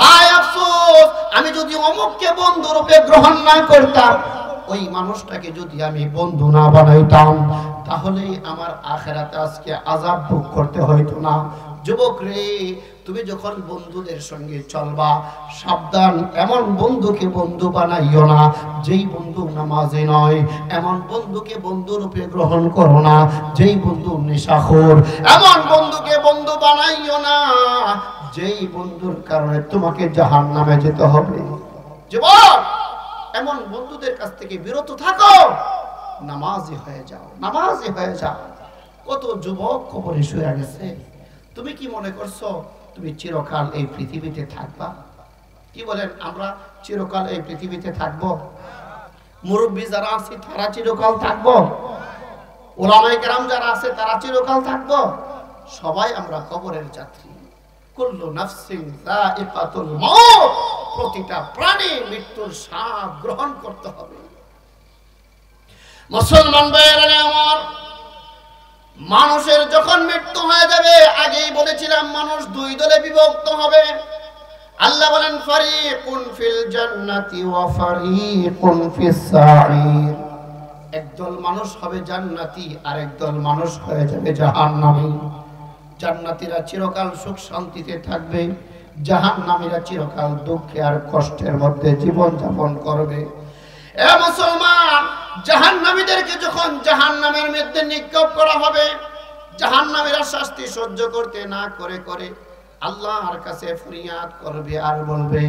হায় আফসোস আমি যদি অমুককে বন্ধুরূপে গ্রহণ না করতাম, ওই মানুষটাকে যদি আমি বন্ধু না বানাইতাম, তাহলে আমার আখিরাতে আজকে আযাব ভোগ করতে হইতো না। যুবক রে, তুমি যখন বন্ধুদের সঙ্গে চলবা, সাবধান, এমন বন্ধুকে বন্ধু বানাইও না যেই বন্ধু নামাজি নয়, এমন বন্ধুকে বন্ধু রূপে গ্রহণ করো না যেই বন্ধু নেশাখোর, এমন বন্ধুকে বন্ধু বানাইও না যেই বন্ধুর কারণে তোমাকে জাহান্নামে যেতে হবে। যুবক, এমন বন্ধুদের কাছ থেকে বিরত থাকো, নামাজি হয়ে যাও, নামাজি হয়ে যাও। কত যুবক কবরে শুয়ে গেছে। তুমি কি মনে করছো তুমি চিরকাল এই পৃথিবীতে থাকবা? কি বলেন, আমরা চিরকাল এই পৃথিবীতে থাকবো? মুরব্বী যারা আছে তারা চিরকাল থাকবো? উলামায়ে কেরাম যারা আছে তারা চিরকাল থাকবো? সবাই আমরা কবরের যাত্রী। কুল্লু নাফসিন যায়িকাতুল মাউত, প্রতিটা প্রাণী মৃত্যুর স্বাদ গ্রহণ করতে হবে। মুসলমান ভাইরা আমার, মানুষের যখন মৃত্যু হয়ে যাবে, আগেই বলেছিলাম মানুষ দুই দলে বিভক্ত হবে। আল্লাহ বলেন ফারিকুন ফিল জান্নাতি ওয়া ফারিকুন ফিস সাঈর। একদল মানুষ হবে জান্নাতি আর একদল মানুষ হয়ে যাবে জাহান্নামী। জান্নাতীরা চিরকাল সুখ শান্তিতে থাকবে, জাহান্নামীরা চিরকাল দুঃখে আর কষ্টের মধ্যে জীবন যাপন করবে। এ মুসলমান, জাহান্নামীদেরকে যখন জাহান্নামের মধ্যে নিক্ষেপ করা হবে, জাহান্নামীরা শাস্তি সহ্য করতে না করে করে আল্লাহর কাছে ফরিয়াদ করবে আর বলবে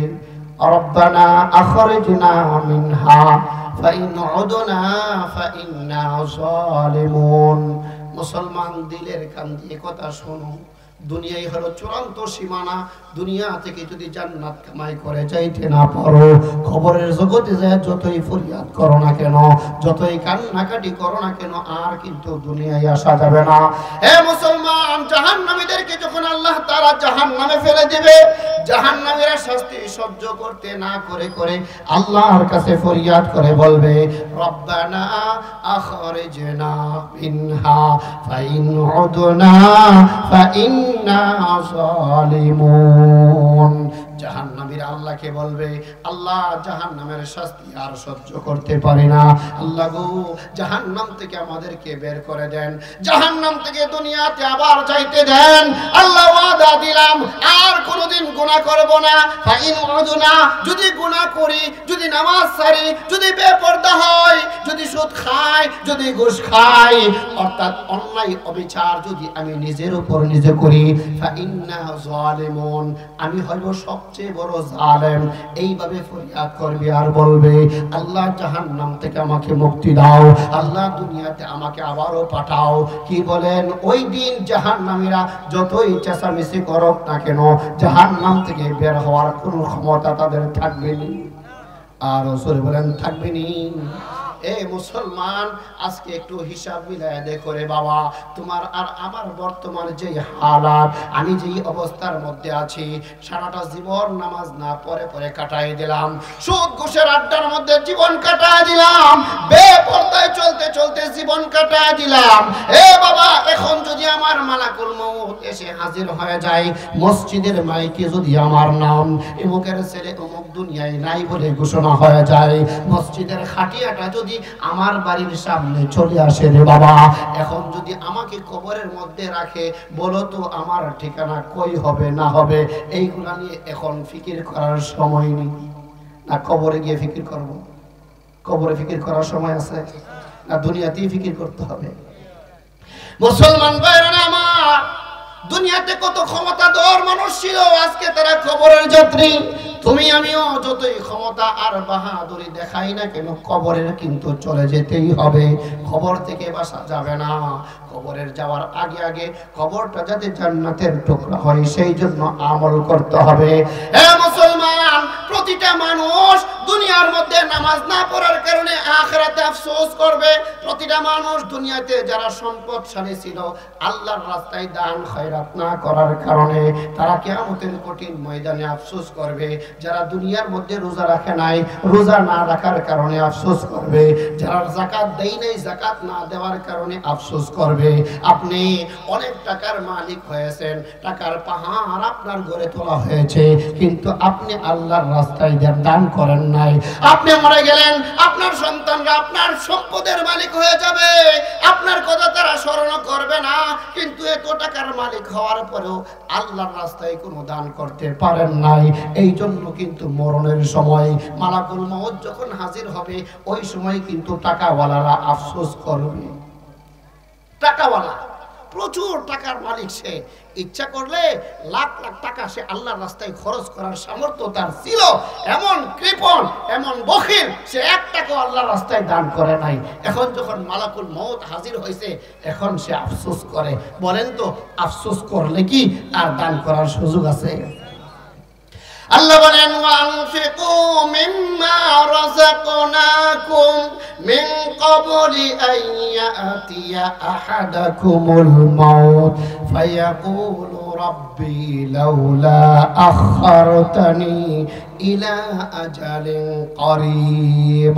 রব্বানা আখরিজনা মিনহা ফাইন উদনা ফাইন্না যালিমুন। মুসলমান দিলের কান দিয়ে কথা শোনো, দুনিয়াই হলো চূড়ান্ত সীমানা। দুনিয়া থেকে যদি জান্নাত কামাই করে যাইতে না পারো, খবরের জগতে যায় যতই ফরিয়াদ করো না কেন, যতই কান্নাকাটি করো না কেন, আর কিন্তু দুনিয়ায় আসা যাবে না। হে মুসলমান, জাহান্নামীদেরকে যখন আল্লাহ তাআলা জাহান্নামে ফেলে দিবে, জাহান্নামীরা শাস্তি সহ্য করতে না করে করে আল্লাহর কাছে ফরিয়াদ করে বলবে রব্বানা আখরিজনা মিনহা ফাইন উদনা ফাইন্না যালিমুন। জাহান্নামীরা আল্লাহকে বলবে আল্লাহ, জাহান্নামের শাস্তি আর সহ্য করতে পারি না, আল্লাহ গো জাহান্নাম থেকে আমাদেরকে বের করে দেন, জাহান্নাম থেকে দুনিয়াতে আবার যাইতে দেন। আল্লাহ ওয়াদা দিলাম আর কোনোদিন গুনাহ করব না। ফাইন উদনা, যদি গুনাহ করি, যদি নামাজ ছাড়ি, যদি বেপরদা হয়, যদি সুদ খাই, যদি ঘুষ খাই, অর্থাৎ অন্যায় অবিচার যদি আমি নিজের উপর নিজে করি, ফাইন্না যালিমুন, আমি হইব সবচেয়ে বড় জালেম। এইভাবে ফরিয়াদ করবে আর বলবে আল্লাহ জাহান্নাম থেকে আমাকে মুক্তি দাও, আল্লাহ দুনিয়াতে আমাকে আবারও পাঠাও। কি বলেন, ওই দিন জাহান্নামীরা যতই চেঁচামেচি করুক না কেন, জাহান্নাম থেকে বের হওয়ার কোনো ক্ষমতা তাদের থাকবে না। আর রাসূল বলেন থাকবে না। এ মুসলমান, আজকে একটু হিসাব মিলায় দেখো রে বাবা, তোমার আর আমার বর্তমান যে হালাত, আমি যেই অবস্থার মধ্যে আছি, সারাটা জীবন নামাজ না পড়ে পড়ে কাটাই দিলাম, সুদ ঘুষের আড্ডার মধ্যে জীবন কাটাই দিলাম, বেপরদায় চলতে চলতে জীবন কাটাই দিলাম। এ বাবা, এখন যদি আমার মালাকুল মউত এসে হাজির হয়ে যায়, মসজিদের মাইকে যদি আমার নাম এমুকের ছেলে অমুক দুনিয়ায় নাই বলে ঘোষণা হয়ে যায়, মসজিদের খাটিয়াটা যদি আমার বাড়ির সামনে চলে আসে রে বাবা, এখন যদি আমাকে কবরের মধ্যে রাখে, বলো তো আমার ঠিকানা কই হবে না হবে? এইগুলা নিয়ে এখন ফিকির করার সময় নেই। না কবরে গিয়ে ফিকির করব? কবরে ফিকির করার সময় আছে না দুনিয়াতেই ফিকির করতে হবে? মুসলমান ভাইরা আমার, দুনিয়াতে কত ক্ষমতাধর মানুষ ছিল, আজকে তারা কবরের যাত্রী। তুমি আমিও যতই ক্ষমতা আর বাহাদুরি দেখাই না কেন, কবরের কিন্তু চলে যেতেই হবে, কবর থেকে বাসা যাবে না। কবরের যাওয়ার আগে আগে কবরটা যাতে জান্নাতের টুকরা হয়, সেই জন্য আমল করতে হবে। হে মুসলমান, প্রতিটা মানুষ দুনিয়ার মধ্যে নামাজ না পড়ার কারণে আখিরাতে আফসোস করবে। প্রতিটা মানুষ দুনিয়াতে যারা সম্পদশালী ছিল, আল্লাহর রাস্তায় দান খয়রাত না করার কারণে তারা কিয়ামতের কঠিন ময়দানে আফসোস করবে। যারা দুনিয়ার মধ্যে রোজা রাখে নাই, রোজা না রাখার কারণে আফসোস করবে। যারা যাকাত দেয় নাই, যাকাত না দেওয়ার কারণে আফসোস করবে। আপনি অনেক টাকার মালিক হয়েছেন, টাকার পাহাড় আপনার ঘরে তোলা হয়েছে, কিন্তু আপনি আল্লাহর রাস্তায় দান করেন নাই। আপনি মরে গেলেন, আপনার সন্তানরা আপনার সম্পদের মালিক হয়ে যাবে, আপনার কথা তারা স্মরণ করবে না, কিন্তু এত টাকার মালিক হওয়ার পরেও আল্লাহর রাস্তায় কোনো দান করতে পারেন নাই। এই জন্য কিন্তু মরণের সময় মালাকুল মউত যখন হাজির হবে, ওই সময় কিন্তু টাকাওয়ালারা আফসোস করবে। টাকাওয়ালা, প্রচুর টাকার মালিক, সে ইচ্ছা করলে লাখ লাখ টাকা সে আল্লাহর রাস্তায় খরচ করার সামর্থ্য তার ছিল, এমন কৃপণ, এমন বখিল, সে 1 টাকাও আল্লাহর রাস্তায় দান করে নাই। এখন যখন মালাকুল মউত হাজির হয়েছে, এখন সে আফসোস করে। বলেন তো, আফসোস করলে কি আর দান করার সুযোগ আছে? আল্লাহ বলেন ওয়ানফিকু মিম্মা রাযাকনাকুম মিন ক্বাবলি আন ইয়াতিয়া আহাদাকুমুল মাউত ফায়াকুলু রাব্বি লাউলা আখখারতানি ইলা আজালিন করিব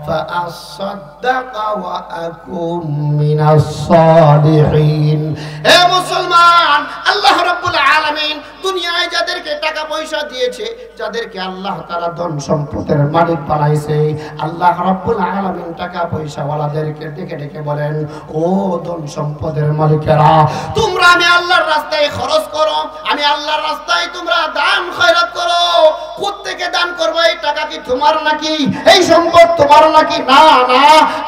ফাআসাদদাকা ওয়া আকুম মিনাস সালিহিন। হে মুসলমান, আল্লাহ রাব্বুল আলামিন দুনিয়ায় যাদেরকে টাকা পয়সা দিয়েছে, যাদেরকে আল্লাহ তাআলা ধন সম্পদের মালিক বানাইছে, আল্লাহ রাব্বুল আলামিন টাকা পয়সা ওয়ালাদেরকে ডেকে ডেকে বলেন, ও ধন সম্পদের মালিকেরা, তোমরা আমি আল্লাহর রাস্তায় খরচ করো, আমি আল্লাহর রাস্তায় তোমরা দান খয়রাত করো। কোত্থেকে দান করবে? এই টাকা কি তোমার নাকি? এই সম্পদ তোমার নাকি? না না,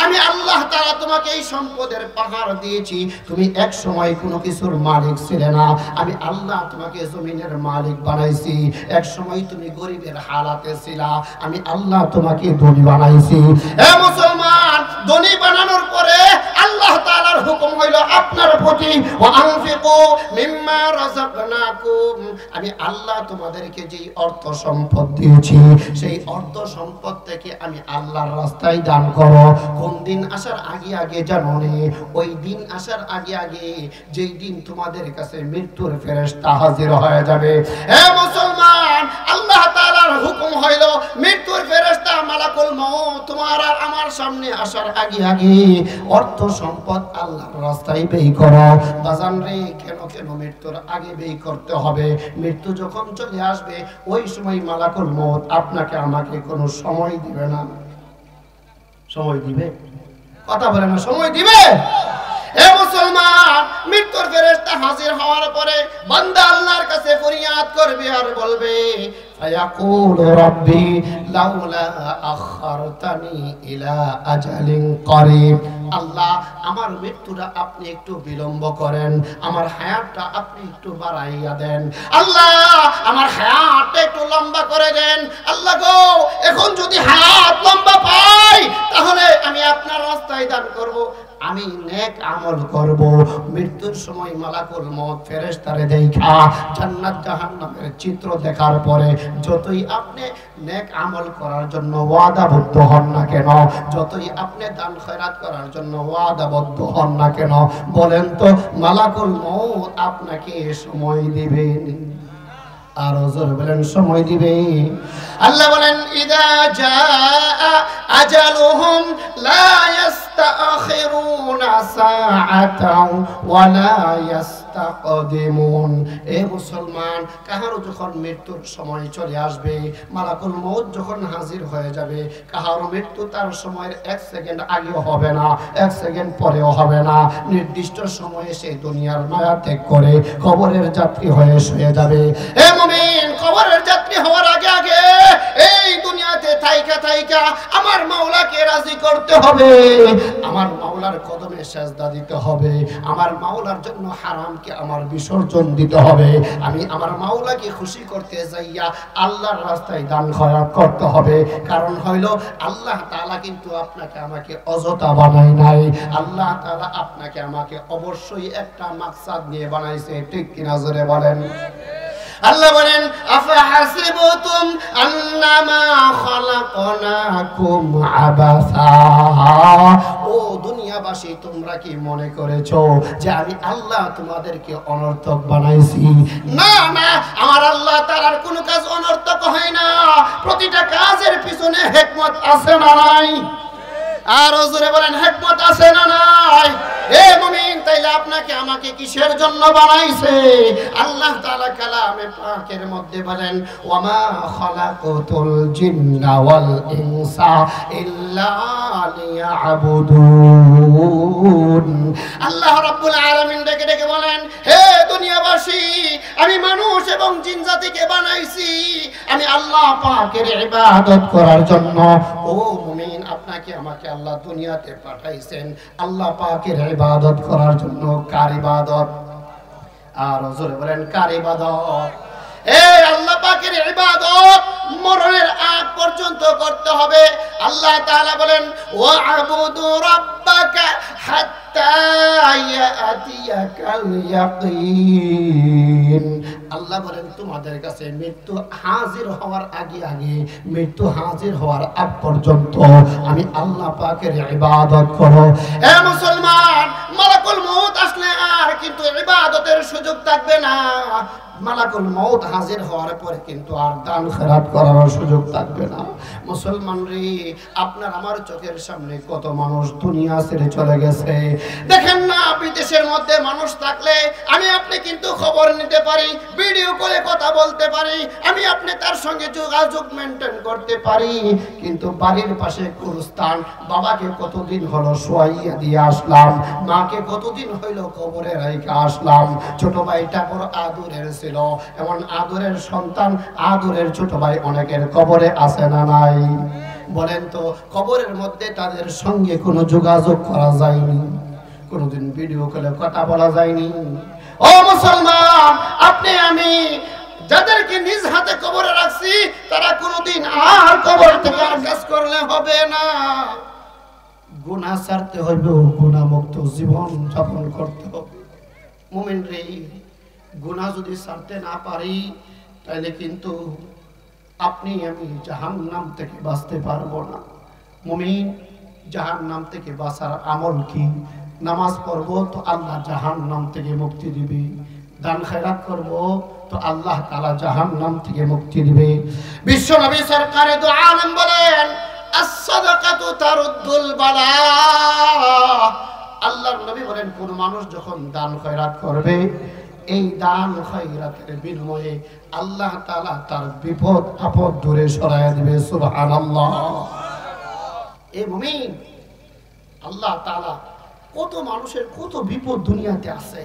আমি আল্লাহ তাআলা তোমাকে এই সম্পদের পাহাড় দিয়েছি। তুমি এক সময় কোনো কিছুর মালিক ছিলে না, আমি আল্লাহ তোমাকে জমিনের মালিক বানাইছি। এক সময় তুমি গরিবের হালাতে ছিলা, আমি আল্লাহ তোমাকে ধনী বানাইছি। হে মুসলমান, ধনী বানানোর পরে আল্লাহ তাআলার হুকুম হইল আপনার প্রতি, ওয়া আনফিকু মিম্মা রাযাকনাকুম, আমি আল্লাহ তোমাদেরকে যেই অর্থ সম্পদ দিয়েছি, সেই অর্থ সম্পদ থেকে আমি আল্লাহর রাস্তায় দান করো। কোন দিন আসার আগে আগে জানো নি? ওই দিন আসার আগে আগে, যেই দিন তোমাদের কাছে মৃত্যুর ফেরেশতা হাজির হয়ে যাবে। হে মুসলমান, আল্লাহ তাআলার হুকুম হইল মৃত্যুর ফেরেশতা মালাকুল মউত তোমার আর আমার সামনে আসার আগে আগে অর্থ সম্পদ আল্লাহর রাস্তায় ব্যয় করো। বাজান রে, কেন কেন মৃত্যুর আগে ব্যয় করতে হবে? মৃত্যু যখন চলে আসবে, ওই সময় মালাকুল মউত আপনাকে আমাকে কোনো সময় দিবে না। সময় দিবে? কথা বলে না, সময় দিবে? হে মুসলমান, মৃত্যুর ফেরেশতা হাজির হওয়ার পরে বান্দা আল্লাহর কাছে ফরিয়াদ করবে আর বলবে, ফায়াকুল রাব্বি লাউলা আখারতানি ইলা আজালিন করিব, আল্লাহ আমার মৃত্যুটা আপনি একটু বিলম্ব করেন, আমার হায়াতটা আপনি একটু বাড়াইয়া দেন, আল্লাহ আমার হায়াতটা একটু লম্বা করে দেন। আল্লাহ গো, এখন যদি হায়াত লম্বা পাই, তাহলে আমি আপনার রাস্তায় দান করব, আমি নেক আমল করব। মৃত্যুর সময় মালাকুল মউত ফেরেশতারে দেখা জান্নাত জাহান্নামের চিত্র দেখার পরে যতই আপনি নেক আমল করার জন্য ওয়াদাবদ্ধ হন না কেন, যতই আপনি দান খয়রাত করার জন্য ওয়াদাবদ্ধ হন না কেন, বলেন তো মালাকুল মউত আপনাকে সময় দিবেন? আর ওজোর বলেন সময় দিবে। আল্লাহ বলেন, ইদা জাআ আজালুহুম লা ইস্তাখিরুনা সাআতাও ওয়া লা ইস্তাকদিমুন। এ মুসলমান, কাহারও যখন মৃত্যুর সময় চলে আসবে, মালাকুল মউত যখন হাজির হয়ে যাবে, কাহারও মৃত্যু তার সময়ের 1 সেকেন্ড আগেও হবে না, 1 সেকেন্ড পরেও হবে না। নির্দিষ্ট সময়ে সে দুনিয়ার মায়া ত্যাগ করে কবরের যাত্রী হয়ে শুয়ে যাবে। এ মুমিন, কবরের যাত্রী হওয়ার আগে আগে এই দুনিয়াতে থাইকা থাইকা আমার মাওলাকে রাজি করতে হবে, আমার মাওলার কদমে সেজদা দিতে হবে, আমার মাওলার জন্য হারামকে আমার বিসর্জন দিতে হবে, আমি আমার মাওলাকে খুশি করতে যাইয়া আল্লাহর রাস্তায় দান খয়রাত করতে হবে। কারণ হইল আল্লাহ তাআলা কিন্তু আপনাকে আমাকে অযথা বানাই নাই, আল্লাহ তাআলা আপনাকে আমাকে অবশ্যই একটা মাকসাদ নিয়ে বানাইছে। ঠিক কিনা জোরে বলেন? আল্লাহ বলেন, আফাহাসিবতুম আন্নামা খালাকনাকুম আবাসা, ও দুনিয়াবাসী, তোমরা কি মনে করেছো যে আমি আল্লাহ তোমাদেরকে অনর্থক বানাইছি? না না, আমার আল্লাহ তাআলার কোনো কাজ অনর্থক হয় না, প্রতিটা কাজের পিছনে হিকমত আছে না নাই? আর জোরে বলেন, হিকমত আছে না নাই? হে মুমিন, তাইলে আপনাকে আমাকে কিসের জন্য বানাইছে? আল্লাহ তাআলা কালামে পাকের মধ্যে বলেন, ওয়ামা খালাকাতুল জিন্না ওয়াল ইনসা ইল্লা লিয়াবুদুন। আল্লাহ রাব্বুল আলামিন ডেকে ডেকে বলেন, হে দুনিয়াবাসী, আমি মানুষ এবং জিন জাতিকে বানাইছি আমি আল্লাহ পাকের ইবাদত করার জন্য। ও মুমিন, আপনাকে আমাকে আল্লাহ দুনিয়াতে পাঠাইছেন আল্লাহ পাকের ইবাদত করার জন্য। কার ইবাদত? আর জোরে বলেন, কার ইবাদত? এই আল্লাহ পাকের ইবাদত মরণের আগ পর্যন্ত করতে হবে। আল্লাহ তাআলা বলেন, ওয়া'বুদু রাব্বাকা হাত্তা ইয়াতিয়াকাল ইয়াকিন। আল্লাহ বলেন, তোমাদের কাছে মৃত্যু হাজির হওয়ার আগে আগে, মৃত্যু হাজির হওয়ার আগ পর্যন্ত আমি আল্লাহ পাকের ইবাদত করো। হে মুসলমান, মালাকুল মউত আসলে আর কিন্তু ইবাদতের সুযোগ থাকবে না। মালাকুল মউত হাজির হওয়ার পরে কিন্তু আর দান খেরাত করার সুযোগ থাকবে না। মুসলমান রে, আপনার আমার চোখের সামনে কত মানুষ দুনিয়া ছেড়ে চলে গেছে। দেখেন না, বিদেশের মধ্যে মানুষ থাকলে আমি আপনি কিন্তু খবর নিতে পারি, ভিডিও করে কথা বলতে পারি, আমি আপনি তার সঙ্গে যোগাযোগ মেনটেন করতে পারি, কিন্তু বাড়ির পাশে কুরস্থান, বাবাকে কতদিন হলো শোয়াইয়া দিয়ে আসলাম, মাকে কতদিন হইল কবরে রাইখা আসলাম, ছোট ভাইটা বড় আদরের ছিল, এমন আদরের সন্তান, আদরের ছোট ভাই অনেকের কবরে আছে না নাই? বলেন তো, কবরের মধ্যে তাদের সঙ্গে কোনো যোগাযোগ করা যায়নি, কোনোদিন ভিডিও কলে কথা বলা যায়নি। ও মুসলমান, আপনি আমি যাদেরকে নিজ হাতে কবরে রাখছি, তারা কোনোদিন আর কবর থেকে আর কাজ করলে হবে না। গুনাহ ছাড়তে হইবে, গুনাহ মুক্ত জীবন যাপন করতে হবে। মুমিন রে, গুনাহ যদি ছাড়তে না পারি, তাহলে কিন্তু আপনি আমি জাহান্নাম থেকে বাঁচতে পারবো না। মুমিন, জাহান্নাম থেকে বাঁচার আমল কি? নামাজ পড়বো তো আল্লাহ জাহান্নাম থেকে মুক্তি দিবে, দান খেরাত করবো তো আল্লাহ তাআলা জাহান্নাম থেকে মুক্তি দিবে। বিশ্ব নবী সরকারে দু আলম বলেন, as-sadaqatu taruddul bala। আল্লাহর নবী বলেন, কোন মানুষ যখন দান খয়রাত করবে, এই দান খয়রাতের বিনিময়ে আল্লাহ তাআলা তার বিপদ আপদ দূরে সরাইয়া দিবে। সুবহানাল্লাহ। এই মুমিন, আল্লাহ তাআলা কত মানুষের কত বিপদ দুনিয়াতে আছে,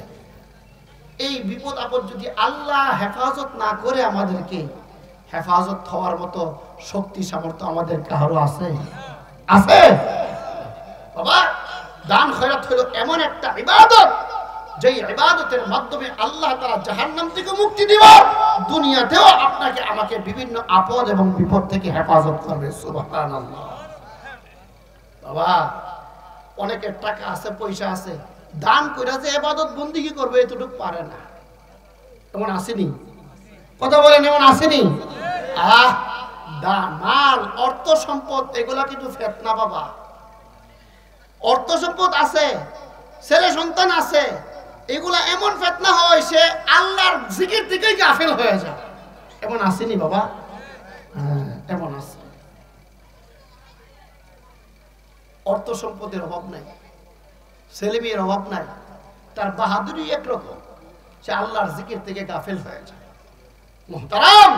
এই বিপদ আপদ যদি আল্লাহ হেফাজত না করে, আমাদেরকে হেফাজত হওয়ার মতো শক্তি সামর্থ্য আমাদের কারো আছে? আছে বাবা। দান খয়রাত হলো এমন একটা ইবাদত, যেই ইবাদতের মাধ্যমে আল্লাহ তাআলা জাহান্নাম থেকে মুক্তি দিবে, দুনিয়াতেও আপনাকে আমাকে বিভিন্ন আপদ এবং বিপদ থেকে হেফাজত করবে। সুবহানাল্লাহ। বাবা, অনেকের টাকা আছে, পয়সা আছে, দান কইরা যে ইবাদত বন্দেগী করবে এতটুকু পারে না। এমন আসেনি? কথা বলেন, এমন আসেনি? দান, মাল, অর্থ সম্পদ, এগুলা কিন্তু ফিতনা বাবা। অর্থ সম্পদ আছে, ছেলে সন্তান আছে, এগুলা এমন ফিতনা হয়, সে আল্লাহর জিকির থেকেই গাফিল হয়ে যায়। এমন আসেনি বাবা? এমন আছে। অর্থ সম্পদের অভাব নাই, ছেলে মেয়ের অভাব নাই, তার বাহাদুরি একরকম, সে আল্লাহর জিকির থেকে গাফিল হয়ে যায়। মুহতারাম,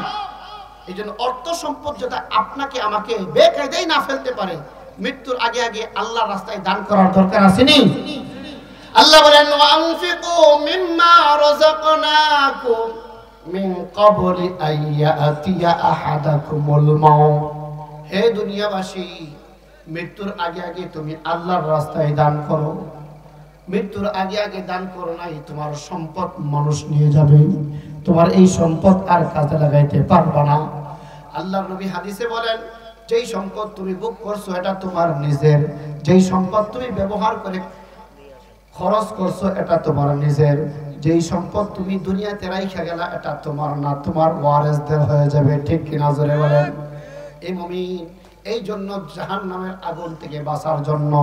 এই জন্য অর্থ সম্পদ যেটা আপনাকে আমাকে বেকায়দায় না ফেলতে পারে, মৃত্যুর আগে আগে আল্লাহর রাস্তায় দান করার দরকার আসেনি? আল্লাহ বলেন, ওয়ানফিকু মিম্মা রাযাকনাকুম মিন ক্বাবলি আইয়াতিয়া আহাদাকুমুল মাউত। হে দুনিয়াবাসী, মৃত্যুর আগে আগে তুমি আল্লাহর রাস্তায় দান করো। মৃত্যুর আগে আগে দান করো নাই, তোমার সম্পদ মানুষ নিয়ে যাবে, তোমার এই সম্পদ আর কাজে লাগাইতে পারবা না। আল্লাহর নবী হাদিসে বলেন, যেই সম্পদ তুমি ভোগ করছো এটা তোমার নিজের, যেই সম্পদ তুমি ব্যবহার করে খরচ করছো এটা তোমার নিজের, যেই সম্পদ তুমি দুনিয়াতে রাইখা গেলা এটা তোমার না, তোমার ওয়ারিসদের হয়ে যাবে। ঠিক কিনা জোরে বলেন? এই মুমিন, এই জন্য জাহান্নামের আগুন থেকে বাঁচার জন্য,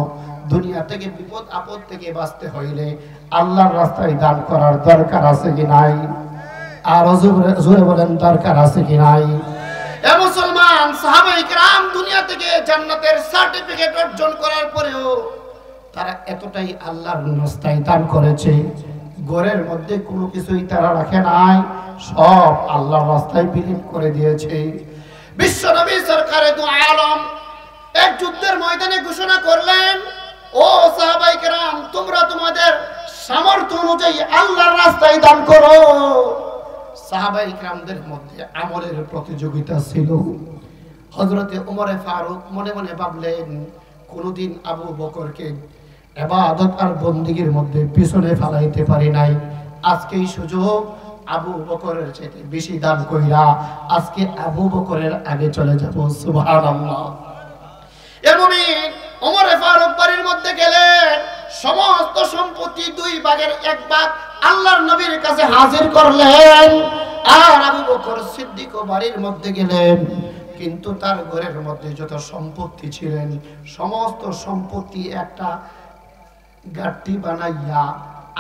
দুনিয়া থেকে বিপদ আপদ থেকে বাঁচতে হইলে আল্লাহর রাস্তায় দান করার দরকার আছে কি নাই? আর জোরে বলেন, দরকার আছে কি নাই? এ মুসলমান, সাহাবায়ে কেরাম দুনিয়া থেকে জান্নাতের সার্টিফিকেট অর্জন করার পরেও তারা এতটাই আল্লাহর রাস্তায় দান করেছে, ঘরের মধ্যে কোনো কিছুই তারা রাখে নাই, সব আল্লাহর রাস্তায় বিলীন করে দিয়েছে। বিশ্ব নবী সরকারে দু আলম এক যুদ্ধের ময়দানে ঘোষণা করলেন, ও সাহাবায়ে কেরাম, তোমরা তোমাদের সামর্থ্য অনুযায়ী আল্লাহর রাস্তায় দান করো। সাহাবায়ে কেরামদের মধ্যে আমলের প্রতিযোগিতা ছিল। হযরতে ওমর ফারুক মনে মনে ভাবলেন, কোনদিন আবু বকরকে ইবাদত আর বন্দেগীর মধ্যে পিছনে ফেলাইতে পারি নাই, আজকেই সুযোগ, আবু বকরের চাইতে বেশি দান কইরা আজকে আবু বকরের আগে চলে যাব। সুবহানাল্লাহ। এ মুমিন, ওমর ফারুক বাড়ির মধ্যে গেলেন, সমস্ত সম্পত্তি 2 ভাগের 1 ভাগ আল্লাহর নবীর কাছে হাজির করলেন। আর আবু বকর সিদ্দিক বাড়ির মধ্যে গেলেন, কিন্তু তার ঘরের মধ্যে যত সম্পত্তি ছিলেন সমস্ত সম্পত্তি একটা গাট্টি বানাইয়া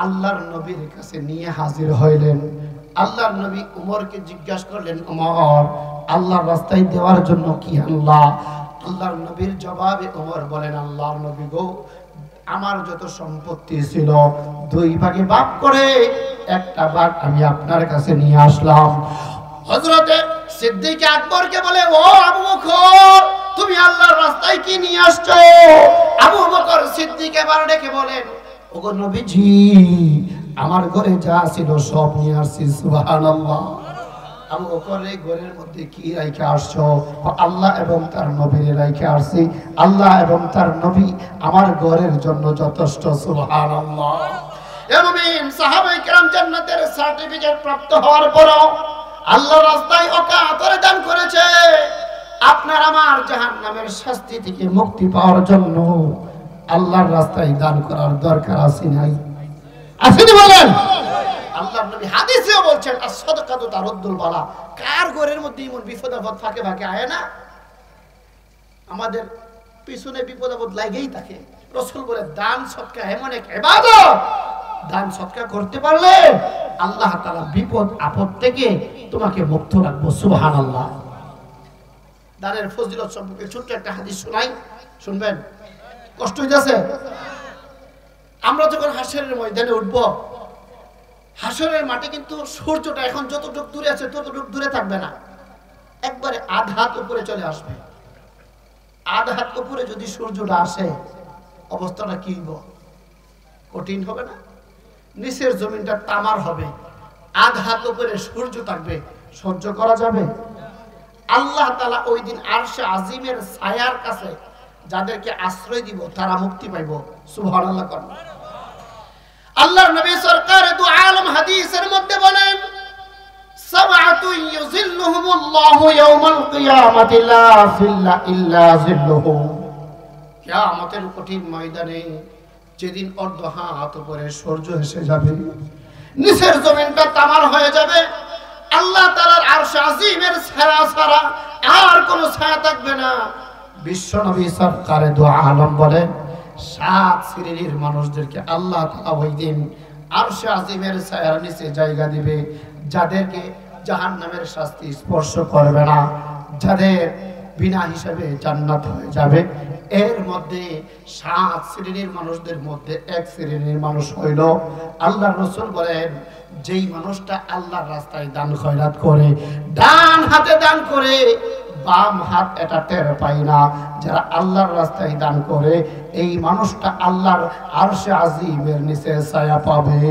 আল্লাহর নবীর কাছে নিয়ে হাজির হইলেন। আল্লাহর নবী উমরকে জিজ্ঞাসা করলেন, উমর, আল্লাহর রাস্তায় দেওয়ার জন্য কি আল্লাহ? আল্লাহর নবীর জবাবে উমর বলেন, আল্লাহর নবী গো, আমার যত সম্পত্তি ছিল 2 ভাগে ভাগ করে একটা ভাগ আমি আপনার কাছে নিয়ে আসলাম। হযরতে সিদ্দিক আকবরকে বলে, ও আবু বকর, তুমি আল্লাহর রাস্তায় কি নিয়ে আসছো? আবু বকর সিদ্দিক এবার ডেকে বলেন, ওগো নবীজি, আমার ঘরে যা ছিল সব নিয়ে আসছি। সুবহানাল্লাহ। আবু বকর, এই ঘরের মধ্যে কি রাইখে আসছো? আল্লাহ এবং তার নবীর রাইখে আসছি। আল্লাহ এবং তার নবী আমার ঘরের জন্য যথেষ্ট। সুবহানাল্লাহ। এ মুমিন সাহাবায়ে কেরাম জান্নাতের সার্টিফিকেট প্রাপ্ত হওয়ার পরও আল্লাহর রাস্তায় অকাতরে দান করেছে। আপনার আমার জাহান্নামের শাস্তি থেকে মুক্তি পাওয়ার জন্য আল্লাহর রাস্তায় দান করার দরকার আছে নাই? আসেনি বলেন? আল্লাহর নবী হাদিসেও বলছেন, as-সাদাকাতু তারুদ্দুল বালা। কার ঘরের মধ্যে এমন বিপদ আপদ ফাঁকে ফাঁকে আয় না? আমাদের পিছনে বিপদ আপদ লাগেই থাকে। রাসূল বলে, দান সদকা এমন এক ইবাদত, দান সদকা করতে পারলে আল্লাহ তাআলা বিপদ আপদ থেকে তোমাকে মুক্ত রাখবো। সুবহানাল্লাহ। দানের ফজিলত সম্পর্কে ছোট্ট একটা হাদিস শোনাই, শুনবেন? কষ্ট হইতেছে? আমরা যখন হাসরের ময়দানে উঠব, হাসরের মাঠে কিন্তু সূর্যটা এখন যতটুকু দূরে আছে ততটুকু দূরে থাকবে না, একবারে আধ হাত উপরে চলে আসবে। আধ হাত উপরে যদি সূর্যটা আসে, অবস্থাটা কি হইব? কঠিন হবে না? নিচের জমিনটা তামার হবে, আধ হাত উপরে সূর্য থাকবে, সহ্য করা যাবে? আল্লাহ তাআলা ওই দিন আরশে আজিমের ছায়ার কাছে যাদেরকে আশ্রয় দিব তারা মুক্তি পাইব। সুবহানাল্লাহ। আল্লাহর নবী সরকার দু আলম হাদিসের মধ্যে বলেন, সাবআতু ইউযিল্লুহুমুল্লাহু ইয়াওমাল কিয়ামাতি লা যিল্লা ইল্লা যিল্লুহু। কিয়ামতের কঠিন ময়দানে যেদিন অর্ধ হাত উপরে সূর্য এসে যাবে, নিচের জমিনটা তামার হয়ে যাবে, আল্লাহ তাআলার আরশ আজিমের ছায়া ছাড়া আর কোনো ছায়া থাকবে না। বিশ্ব নবী সরকার দু আলম বলেন, 7 শ্রেণীর মানুষদেরকে আল্লাহ তাআলা ওই দিন আরশ আজিমের ছায়ার নিচে জায়গা দিবে, যাদেরকে জাহান্নামের শাস্তি স্পর্শ করবে না, যাদের বিনা হিসাবে জান্নাত হয়ে যাবে। এর মধ্যে 7 শ্রেণীর মানুষদের মধ্যে এক শ্রেণীর মানুষ হইল, আল্লাহর রাসূল বলেন, যেই মানুষটা আল্লাহর রাস্তায় দান খয়রাত করে, ডান হাতে দান করে, বাম হাত এটা টের পায় না, যারা আল্লাহর রাস্তায় দান করে এই মানুষটা আল্লাহর আরশে আজিমের নিচে ছায়া পাবে।